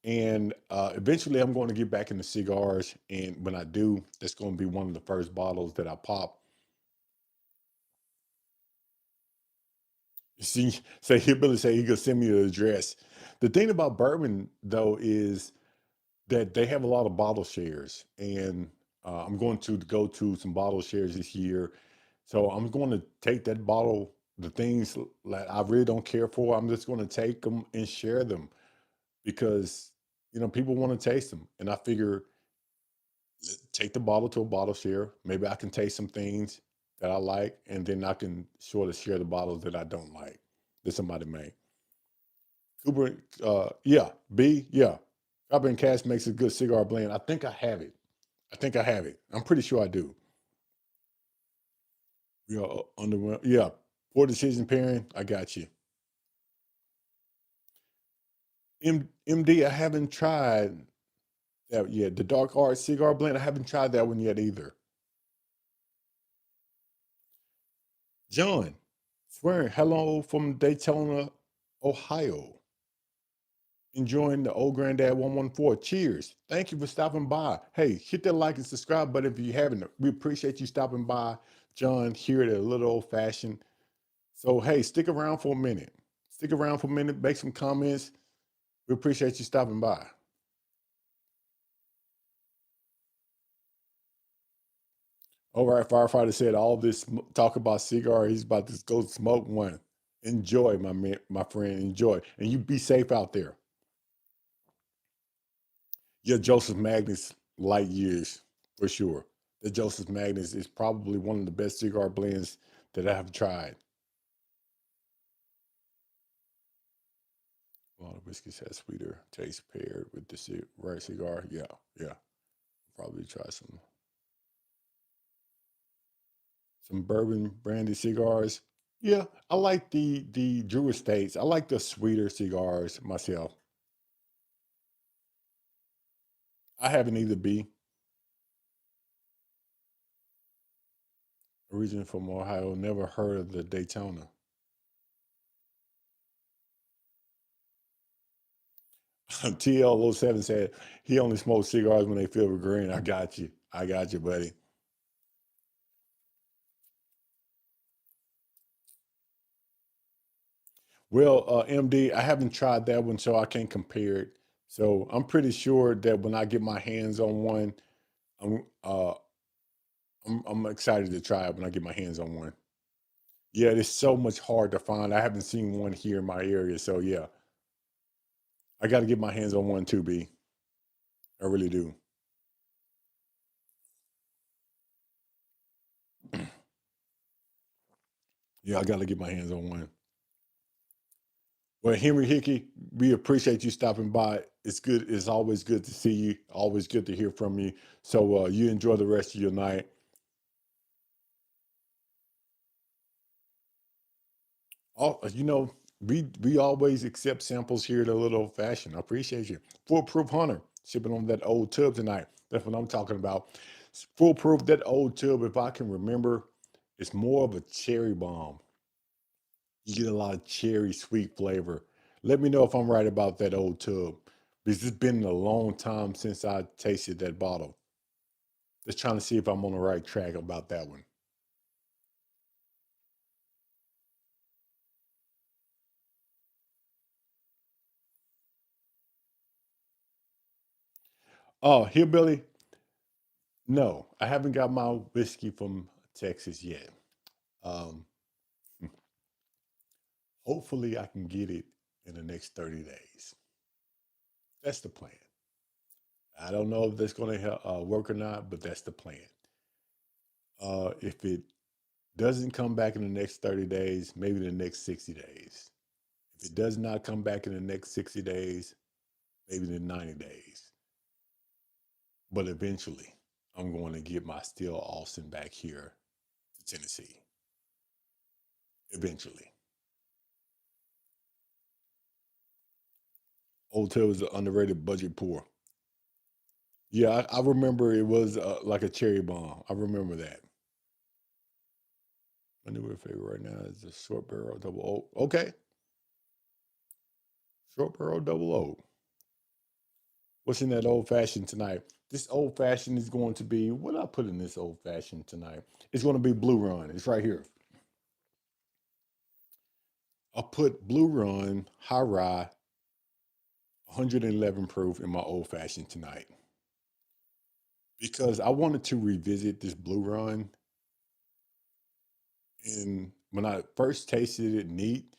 And eventually, I'm going to get back into cigars. And when I do, that's going to be one of the first bottles that I pop. You see, say he really say he could send me the address. The thing about bourbon, though, is that they have a lot of bottle shares, and I'm going to go to some bottle shares this year. So I'm going to take that bottle, the things that I really don't care for. I'm just going to take them and share them because people want to taste them, and I figure take the bottle to a bottle share. Maybe I can taste some things that I like, and then I can sort of share the bottles that I don't like that somebody made. Cooper, yeah, B, yeah. Copper and Cash makes a good cigar blend. I think I have it. I think I have it. I'm pretty sure I do. Yeah, yeah. Poor decision pairing. I got you. MD, I haven't tried that yet. The Dark Art cigar blend. I haven't tried that one yet either. John, swearing hello from Daytona, Ohio. Enjoying the old granddad 114. Cheers. Thank you for stopping by. Hey, hit that like and subscribe button if you haven't. We appreciate you stopping by, John, here at a little old fashioned. So, hey, stick around for a minute. Stick around for a minute, make some comments. We appreciate you stopping by. All right, firefighter said all this talk about cigar. He's about to go smoke one. Enjoy, my man, my friend. Enjoy, and you be safe out there. Yeah, Joseph Magnus light years for sure. The Joseph Magnus is probably one of the best cigar blends that I have tried. A lot of whiskeys have sweeter taste paired with the right cigar. Yeah, yeah. Probably try some bourbon brandy cigars. Yeah, I like the Drew Estates. I like the sweeter cigars myself. I haven't either. B origin from Ohio. Never heard of the Daytona. TL07 said he only smokes cigars when they feel green. I got you. I got you, buddy. Well, MD, I haven't tried that one, so I can't compare it. So I'm pretty sure that when I get my hands on one, I'm uh I'm excited to try it when I get my hands on one. Yeah, it's so much hard to find. I haven't seen one here in my area, so yeah, I got to get my hands on one too. B, I really do. Yeah, I got to get my hands on one. Well, Henry Hickey, we appreciate you stopping by. It's good. It's always good to see you. Always good to hear from you. So you enjoy the rest of your night. We always accept samples here at a little old fashioned. I appreciate you. Foolproof Hunter sipping on that old tub tonight. That's what I'm talking about. Foolproof that old tub. If I can remember, it's more of a cherry bomb. You get a lot of cherry sweet flavor. Let me know if I'm right about that old tub because it's been a long time since I tasted that bottle. Just trying to see if I'm on the right track about that one. Oh, Hillbilly, no, I haven't got my whiskey from Texas yet. Um, Hopefully, I can get it in the next 30 days. That's the plan. I don't know if that's going to work or not, but that's the plan. If it doesn't come back in the next 30 days, maybe the next 60 days. If it does not come back in the next 60 days, maybe the 90 days. But eventually, I'm going to get my Steel Austin back here to Tennessee. Eventually. Old Tail is an underrated budget pour. Yeah, I remember it was like a cherry bomb. I remember that. My new favorite right now is the short barrel double O. Okay, short barrel double O. What's in that old fashioned tonight? This old fashioned is going to be what I put in this old fashioned tonight. It's going to be Blue Run. It's right here. I put Blue Run High Rye 111 proof in my old fashioned tonight because I wanted to revisit this Blue Run. And when I first tasted it neat,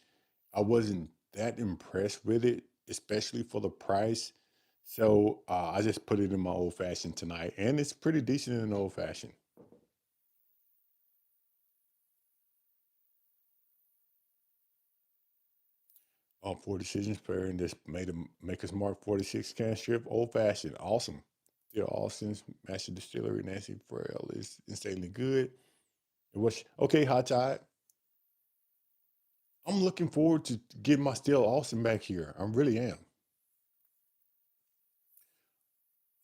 I wasn't that impressed with it, especially for the price. So I just put it in my old fashioned tonight, and it's pretty decent in an old fashioned. Four decisions pair and just made a Maker's Mark 46 can strip old fashioned. Awesome. Still Austin's Master Distillery Nancy Frail is insanely good. It was okay, Hot Tide. I'm looking forward to getting my Still Austin back here. I really am.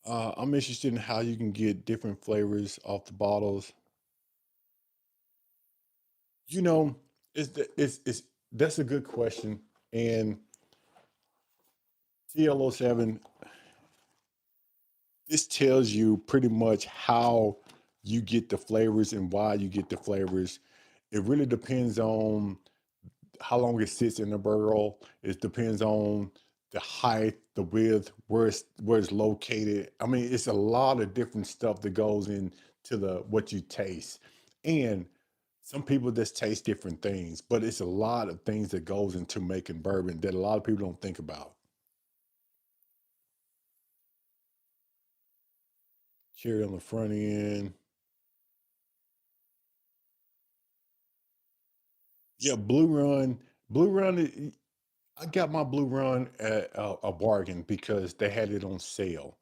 I'm interested in how you can get different flavors off the bottles. You know, it's that's a good question. And TL07, this tells you pretty much how you get the flavors and why you get the flavors. It really depends on how long it sits in the barrel. It depends on the height, the width, where it's located. I mean, it's a lot of different stuff that goes into the what you taste. And some people just taste different things, but it's a lot of things that goes into making bourbon that a lot of people don't think about. Cherry on the front end. Yeah, Blue Run. Blue Run. I got my Blue Run at a bargain because they had it on sale.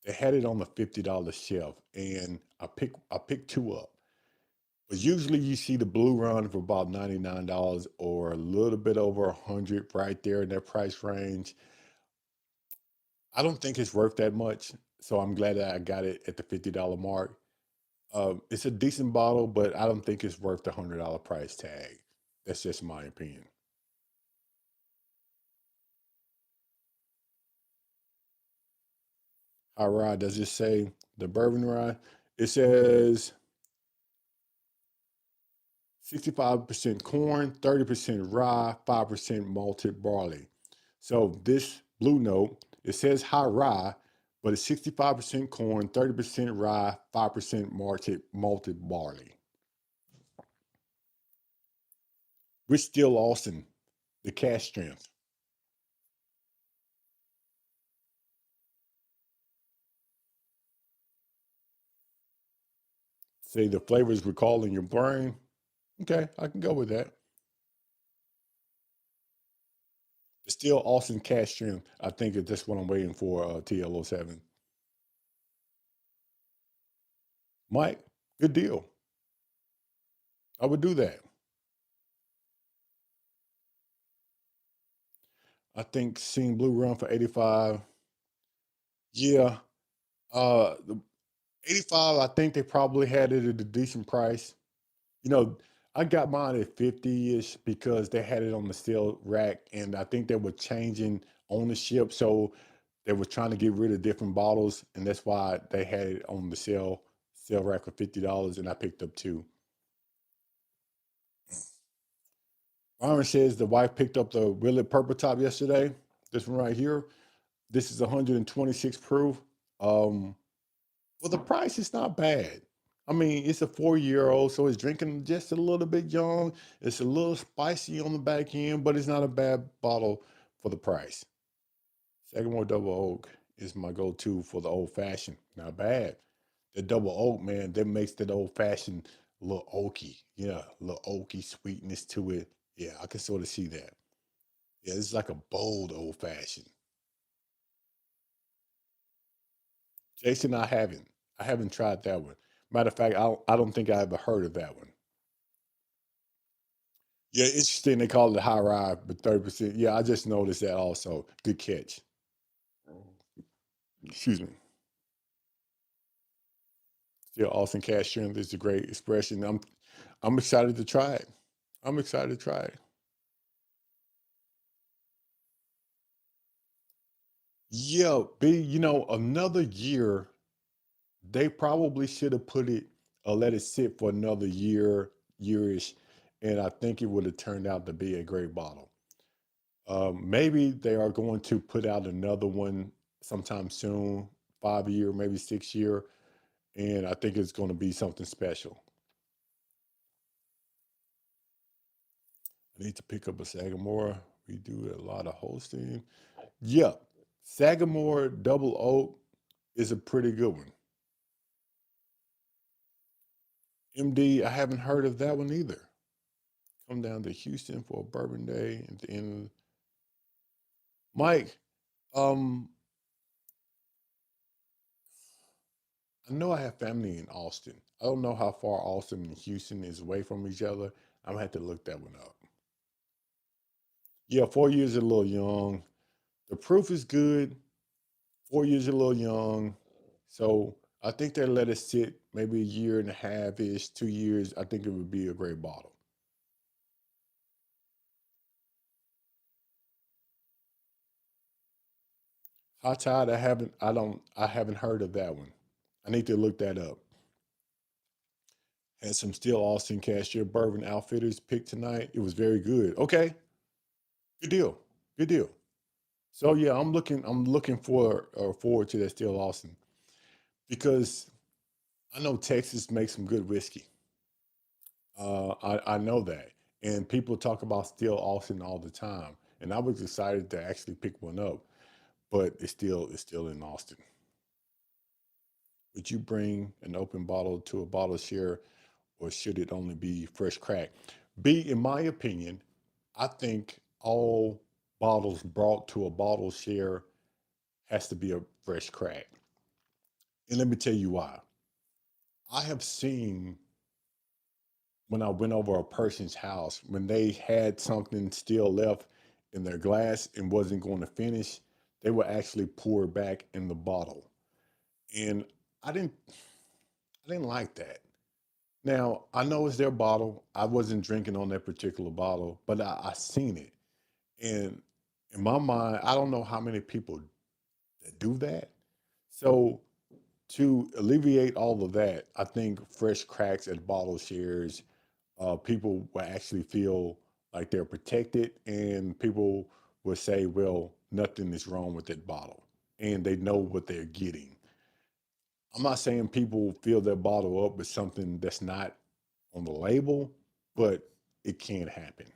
They had it on the $50 shelf, and I picked two up. But usually you see the Blue Run for about $99 or a little bit over 100 right there in that price range. I don't think it's worth that much, so I'm glad that I got it at the $50 mark. It's a decent bottle, but I don't think it's worth the $100 price tag. That's just my opinion. All right, does it say the bourbon rye? It says 65% corn, 30% rye, 5% malted barley. So this blue note, it says high rye, but it's 65% corn, 30% rye, 5% malted barley. We're still Austin, the cash strength. Say the flavors recall in your brain. Okay, I can go with that. The still Austin cash strength. I think that's what I'm waiting for, TL07. Mike, good deal. I would do that. I think seeing Blue Run for 85. Yeah. The 85, I think they probably had it at a decent price. You know, I got mine at 50-ish because they had it on the sale rack and I think they were changing ownership. So they were trying to get rid of different bottles, and that's why they had it on the sale rack for $50 and I picked up two. Byron says the wife picked up the Willet Purple Top yesterday. This one right here. This is 126 proof. Um, well, the price is not bad. I mean, it's a 4-year old, so it's drinking just a little bit young. It's a little spicy on the back end, but it's not a bad bottle for the price. Sagamore Double Oak is my go-to for the old fashioned. Not bad. The double oak, man, that makes that old fashioned a little oaky. Yeah, a little oaky sweetness to it. Yeah, I can sort of see that. Yeah, it's like a bold old fashioned. Jason, I haven't. I haven't tried that one. Matter of fact, I don't think I ever heard of that one. Yeah, interesting. They call it high ride, but 30%. Yeah, I just noticed that also. Good catch. Excuse me. Still Austin cash strength is a great expression. I'm excited to try it. I'm excited to try it. Yeah, another year, they probably should have put it let it sit for another year, yearish, and I think it would have turned out to be a great bottle. Maybe they are going to put out another one sometime soon, 5 year, maybe 6 year, and I think it's going to be something special. I need to pick up a Sagamore. We do a lot of hosting. Yeah, Sagamore Double Oak is a pretty good one. MD, I haven't heard of that one either. Come down to Houston for a bourbon day at the end. Mike, um, I know I have family in Austin. I don't know how far Austin and Houston is away from each other. I'm gonna have to look that one up. Yeah, 4 years is a little young. The proof is good. 4 years is a little young. So I think they let it sit maybe a year and a half ish, 2 years. I think it would be a great bottle. Hot Tide, I haven't heard of that one. I need to look that up. Had some Steel Austin Cashier Bourbon Outfitters picked tonight. It was very good. Okay, good deal. Good deal. So yeah, I'm looking forward to that Steel Austin because I know Texas makes some good whiskey. I know that, and people talk about Steel Austin all the time, and I was excited to actually pick one up, but it's still in Austin. Would you bring an open bottle to a bottle share, or should it only be fresh crack? B, in my opinion, I think all bottles brought to a bottle share has to be a fresh crack. And let me tell you why. I have seen when I went over a person's house, when they had something still left in their glass and wasn't going to finish, they would actually pour it back in the bottle. And I didn't I didn't like that. Now, I know it's their bottle. I wasn't drinking on that particular bottle, but I seen it. And in my mind, I don't know how many people that do that. So to alleviate all of that, I think fresh cracks at bottle shares, people will actually feel like they're protected, and people will say, "Well, nothing is wrong with that bottle," and they know what they're getting. I'm not saying people fill their bottle up with something that's not on the label, but it can happen.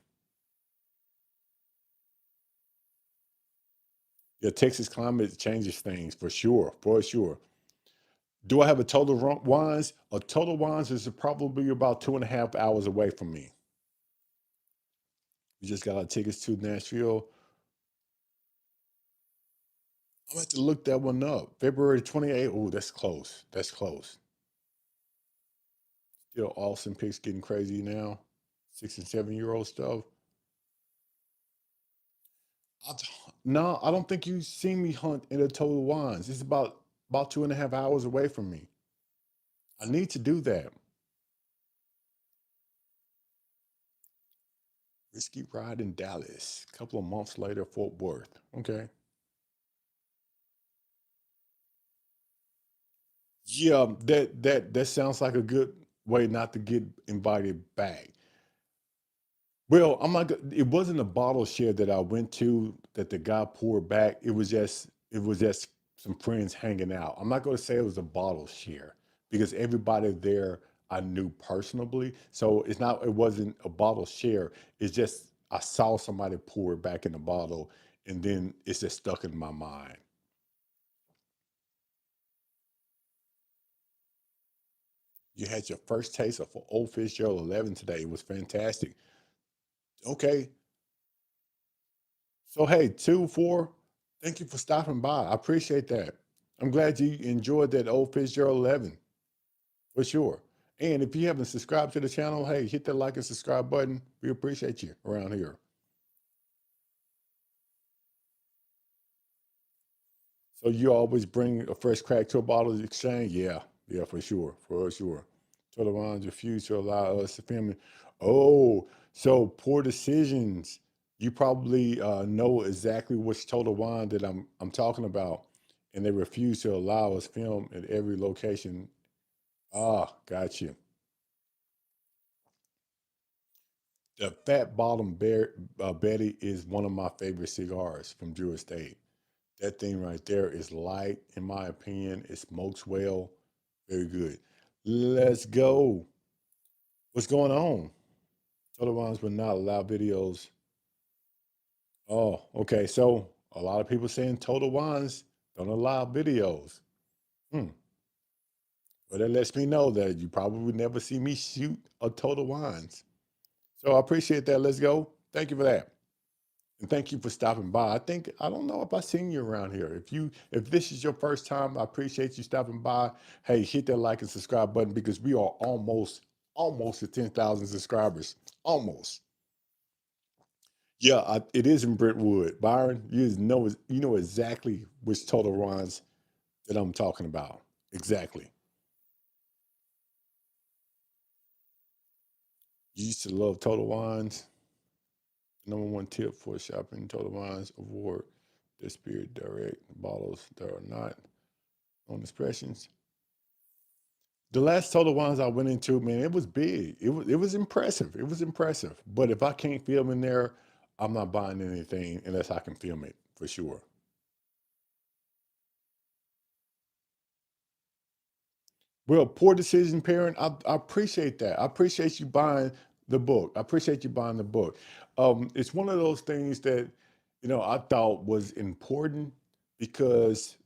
Yeah, Texas climate changes things for sure, for sure. Do I have a total wines? A total wines is probably about 2.5 hours away from me. We just got our tickets to Nashville. I'm gonna have to look that one up. February 28th. Oh, that's close. That's close. Still Austin picks getting crazy now. 6 and 7 year old stuff. I, no, I don't think you've seen me hunt in a total wines. It's about 2.5 hours away from me. I need to do that. Risky ride in Dallas. A couple of months later, Fort Worth. Okay. Yeah, that sounds like a good way not to get invited back. Well, I'm not. It wasn't a bottle share that I went to that the guy poured back. It was just some friends hanging out. I'm not going to say it was a bottle share because everybody there I knew personally. So it's not. It wasn't a bottle share. It's just I saw somebody pour it back in the bottle, and then it's just stuck in my mind. You had your first taste of Old Fitzgerald 11 today. It was fantastic. Okay, so hey, 2 4, thank you for stopping by. I appreciate that. I'm glad you enjoyed that Old Fitzgerald 11 for sure. And if you haven't subscribed to the channel, hey, hit that like and subscribe button. We appreciate you around here. So you always bring a fresh crack to a bottle of exchange? Yeah, Yeah, for sure, for sure. Total Wines refuse to allow us to family. Oh, so poor decisions. You probably know exactly which Total Wine that I'm talking about, and they refuse to allow us film at every location. Ah, got you. The Fat Bottom Betty is one of my favorite cigars from Drew Estate. That thing right there is light, in my opinion. It smokes well, very good. Let's go. What's going on? Total Wines will not allow videos. Oh, okay. So a lot of people saying Total Wines don't allow videos. Hmm. Well, that lets me know that you probably would never see me shoot a Total Wines. So I appreciate that. Let's go. Thank you for that. And thank you for stopping by. I don't know if I seen you around here. If this is your first time, I appreciate you stopping by. Hey, hit that like and subscribe button because we are almost at 10,000 subscribers. Almost. Yeah, it is in Brentwood. Byron, you know exactly which Total Runs that I'm talking about. Exactly. You used to love Total Wines. Number one tip for shopping Total Wines: avoid the spirit direct bottles that are not on expressions. The last Total Wines I went into, man, it was big. It was impressive. It was impressive. But if I can't film in there, I'm not buying anything unless I can film it for sure. Well, poor decision, parent. I appreciate that. I appreciate you buying the book. I appreciate you buying the book. It's one of those things that I thought was important because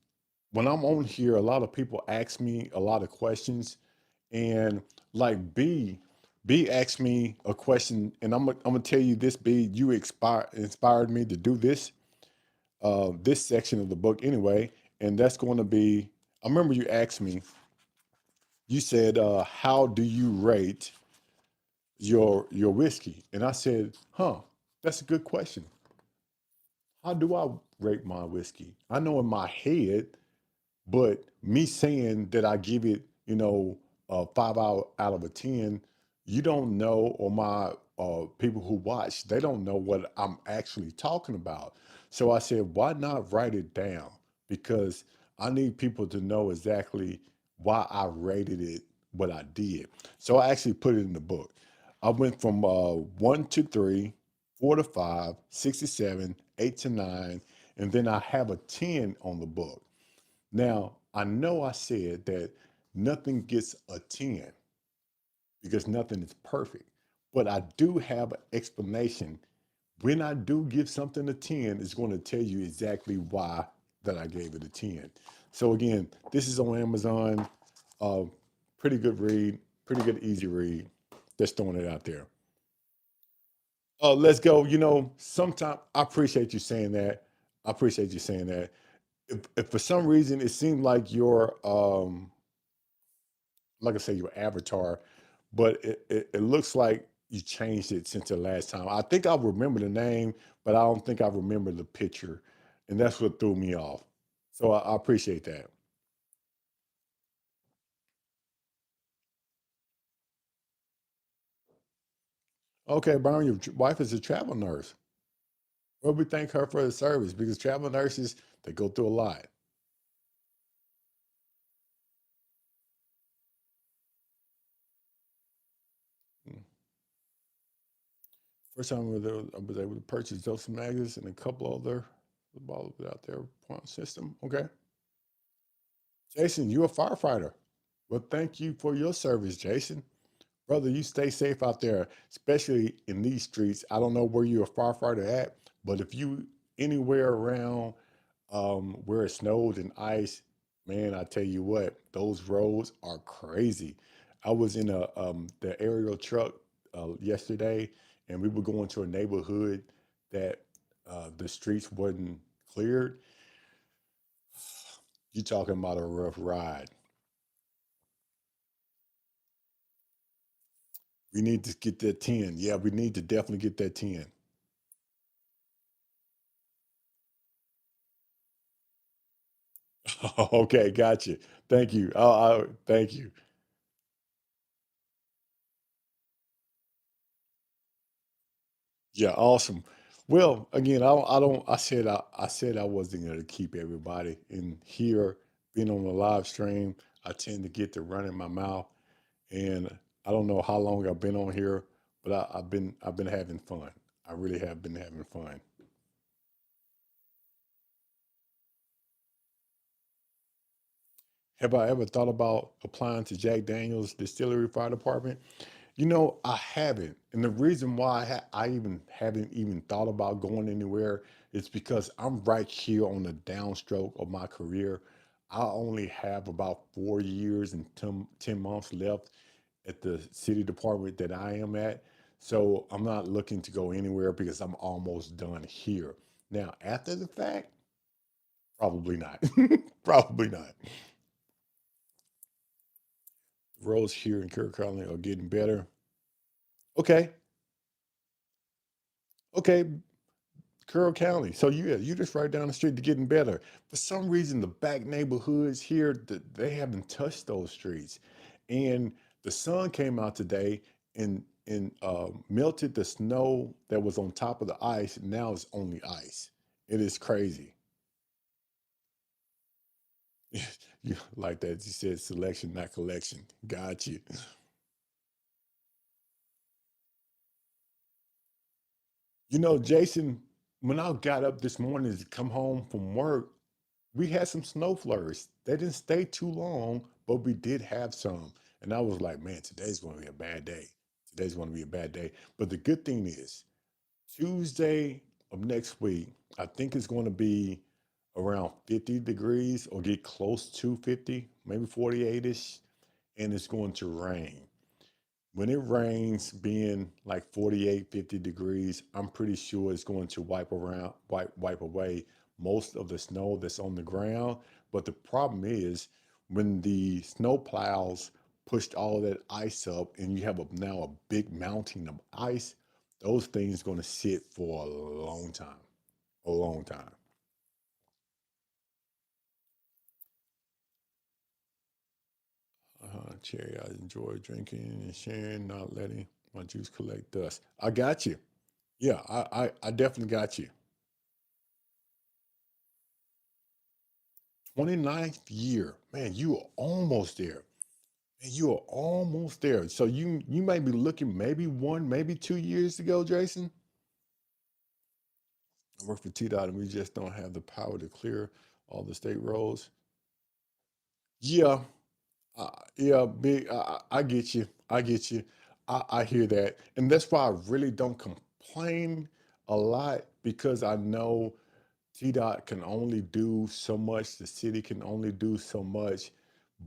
when I'm on here, a lot of people ask me a lot of questions, and like B asked me a question, and I'm gonna tell you this. B, you inspired me to do this section of the book anyway, and that's going to be. I remember you asked me. You said, "How do you rate your whiskey?" And I said, "Huh, that's a good question. How do I rate my whiskey? I know in my head, but me saying that I give it, a 5 out of a 10, you don't know, or my people who watch, they don't know what I'm actually talking about. So I said, why not write it down? Because I need people to know exactly why I rated it what I did. So I actually put it in the book. I went from 1 to 3, 4 to 5, 6 to 7, 8 to 9, and then I have a 10 on the book. Now, I know I said that nothing gets a 10 because nothing is perfect, but I do have an explanation. When I do give something a 10, it's going to tell you exactly why that I gave it a 10. So again, this is on Amazon. Uh, Pretty good read, pretty good easy read. Just throwing it out there. Let's go. Sometimes I appreciate you saying that. I appreciate you saying that. If for some reason it seemed like like I say, your avatar, but it looks like you changed it since the last time. I think I remember the name, but I don't think I remember the picture, and that's what threw me off. So I appreciate that. Okay, Byron, your wife is a travel nurse. Well, we thank her for the service because travel nurses, they go through a lot. Mm. First time I was able to purchase those magnets and a couple other bottles without their point system. Okay. Jason, you're a firefighter. Well, thank you for your service, Jason. Brother, you stay safe out there, especially in these streets. I don't know where you're a firefighter at, but if you anywhere around where it snowed and ice, man, I tell you what, those roads are crazy. I was in the aerial truck yesterday, and we were going to a neighborhood that the streets wasn't cleared. You talking about a rough ride. We need to get that 10. Yeah, we need to definitely get that 10. Okay, got you. Thank you. Thank you. Yeah, awesome. Well, again, I said I wasn't going to keep everybody in here being on the live stream. I tend to get to running my mouth, and I don't know how long I've been on here, but I've been having fun. I really have been having fun. Have I ever thought about applying to Jack Daniel's Distillery Fire Department? I haven't. And the reason why I even haven't even thought about going anywhere is because I'm right here on the downstroke of my career. I only have about 4 years and 10 months left at the city department that I am at. So I'm not looking to go anywhere because I'm almost done here. Now, after the fact, probably not. Probably not. The roads here in Kirk County are getting better. Okay. Okay. Carroll County. So you just right down the street to getting better. For some reason, the back neighborhoods here, they haven't touched those streets. And the sun came out today and melted the snow that was on top of the ice. Now it's only ice. It is crazy. You like that? You said selection, not collection. Got you. Jason, when I got up this morning to come home from work, we had some snow flurries. They didn't stay too long, but we did have some. And I was like, man, today's going to be a bad day. Today's going to be a bad day. But the good thing is, Tuesday of next week, I think it's going to be around 50 degrees or get close to 50, maybe 48-ish, and it's going to rain. When it rains, being like 48, 50 degrees, I'm pretty sure it's going to wipe away most of the snow that's on the ground. But the problem is when the snow plows pushed all of that ice up and you have now a big mountain of ice, those things going to sit for a long time, a long time. Cherry, I enjoy drinking and sharing, not letting my juice collect dust. I got you. Yeah, I definitely got you. 29th year. Man, you are almost there. Man, you are almost there. So you might be looking maybe 2 years ago, Jason. I work for TDOT and we just don't have the power to clear all the state roads. Yeah, yeah, big. I get you. I get you. I hear that, and that's why I really don't complain a lot because I know TDOT can only do so much. The city can only do so much.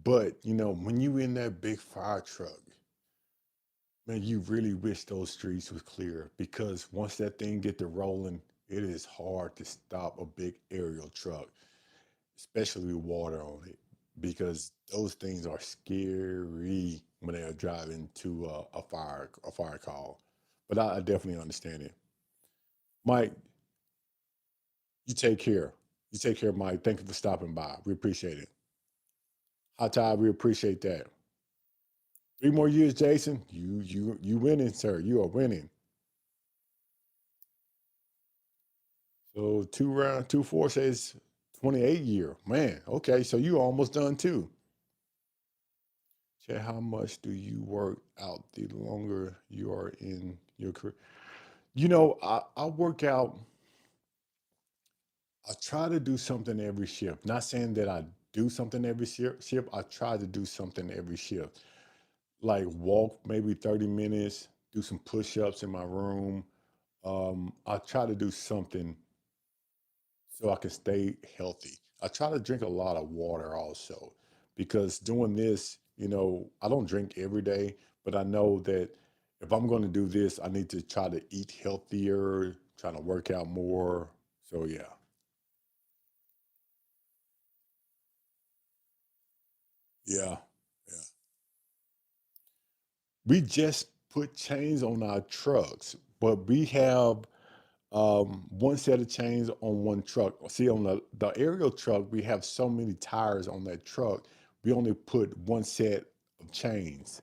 But when you in that big fire truck, man, you really wish those streets was clear because once that thing get to rolling, it is hard to stop a big aerial truck, especially with water on it, because those things are scary when they are driving to a fire call. But I definitely understand it. Mike, you take care. You take care, Mike. Thank you for stopping by. We appreciate it. Hot Tide, we appreciate that. 3 more years, Jason. You winning, sir. You are winning. So 2 4 says 28 year. Man, okay. So you almost done too. Chat, how much do you work out the longer you are in your career? I work out, I try to do something every shift. Not saying that I do something every shift. I try to do something every shift. Like walk maybe 30 minutes, do some push-ups in my room. I try to do something so I can stay healthy. I try to drink a lot of water also because doing this, I don't drink every day, but I know that if I'm going to do this, I need to try to eat healthier, trying to work out more. So yeah. Yeah. Yeah. We just put chains on our trucks, but we have One set of chains on one truck. See, on the aerial truck, we have so many tires on that truck. We only put one set of chains,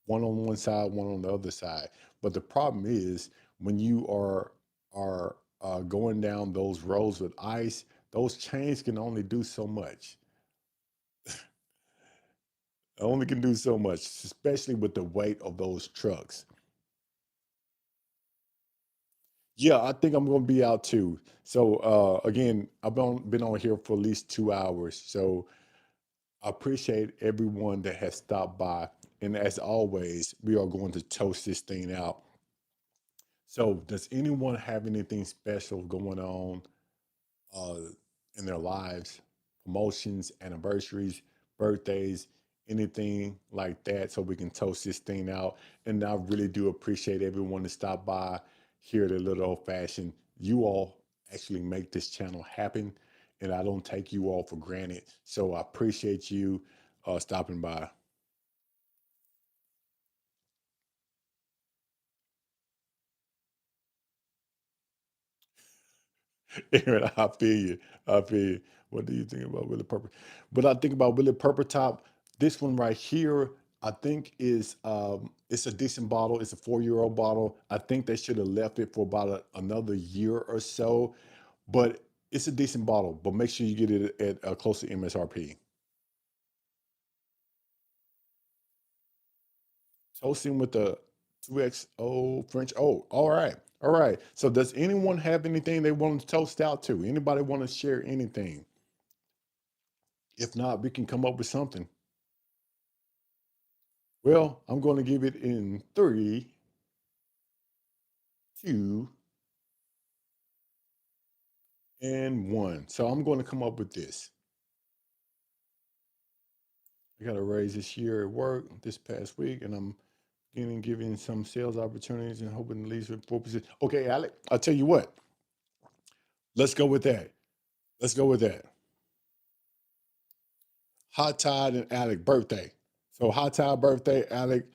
one on one side, one on the other side. But the problem is when you are going down those roads with ice, those chains can only do so much. Only can do so much, especially with the weight of those trucks. Yeah, I think I'm gonna be out too. So again, been on here for at least 2 hours. So I appreciate everyone that has stopped by. And as always, we are going to toast this thing out. So does anyone have anything special going on uh, in their lives, promotions, anniversaries, birthdays, anything like that, so we can toast this thing out. And I really do appreciate everyone to stop by here at a little old fashioned. You all actually make this channel happen, and I don't take you all for granted. So I appreciate you stopping by. Aaron, I feel you. I feel you. What do you think about Willie Purple? But I think about Willie Purple Top. This one right here, I think is it's a decent bottle. It's a 4-year-old bottle. I think they should have left it for about another year or so. But it's a decent bottle. But make sure you get it at close to MSRP. Toasting with the 2XO French. Oh, all right. All right. So does anyone have anything they want to toast out to? Anybody want to share anything? If not, we can come up with something. Well, I'm going to give it in three, two, and one. So I'm going to come up with this. I got a raise this year at work this past week, and I'm getting giving some sales opportunities and hoping to leave with 4%. Okay, Alec, I'll tell you what. Let's go with that. Let's go with that. Hot Tide and Alec birthday. So Hot Tide birthday, Alec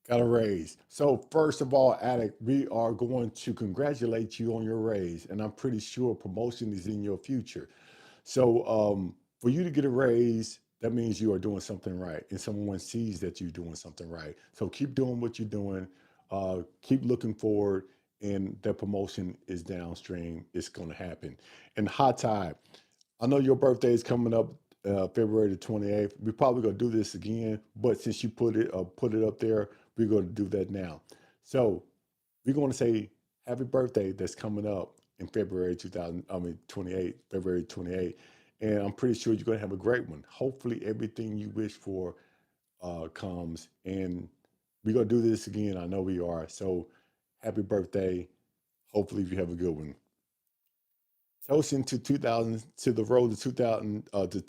got a raise. So first of all, Alec, we are going to congratulate you on your raise, and I'm pretty sure promotion is in your future. So for you to get a raise, that means you are doing something right, and someone sees that you're doing something right. So keep doing what you're doing. Keep looking forward, and that promotion is downstream. It's going to happen. And Hot Tide, I know your birthday is coming up February the 28th. We're probably gonna do this again, but since you put it up there, we're gonna do that now. So we're gonna say happy birthday that's coming up in February 2000, I mean 28, February 28. And I'm pretty sure you're gonna have a great one. Hopefully everything you wish for comes. And we're gonna do this again. I know we are. So happy birthday. Hopefully you have a good one. Toasting to 2000, to the road to 2000, to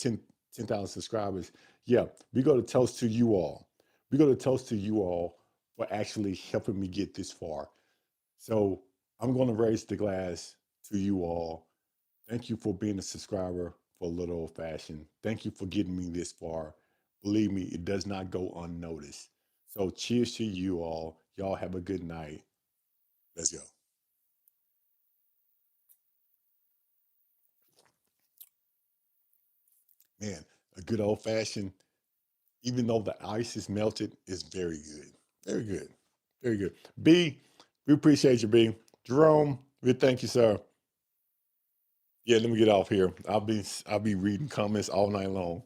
10,000 subscribers. Yeah, we go to toast to you all. We go to toast to you all for actually helping me get this far. So I'm going to raise the glass to you all. Thank you for being a subscriber for Little Old Fashioned. Thank you for getting me this far. Believe me, it does not go unnoticed. So cheers to you all. Y'all have a good night. Let's go. Man, a good old fashioned, even though the ice is melted, is very good. Very good. Very good. B, we appreciate you, B. Jerome, we thank you, sir. Yeah, let me get off here. I'll be reading comments all night long.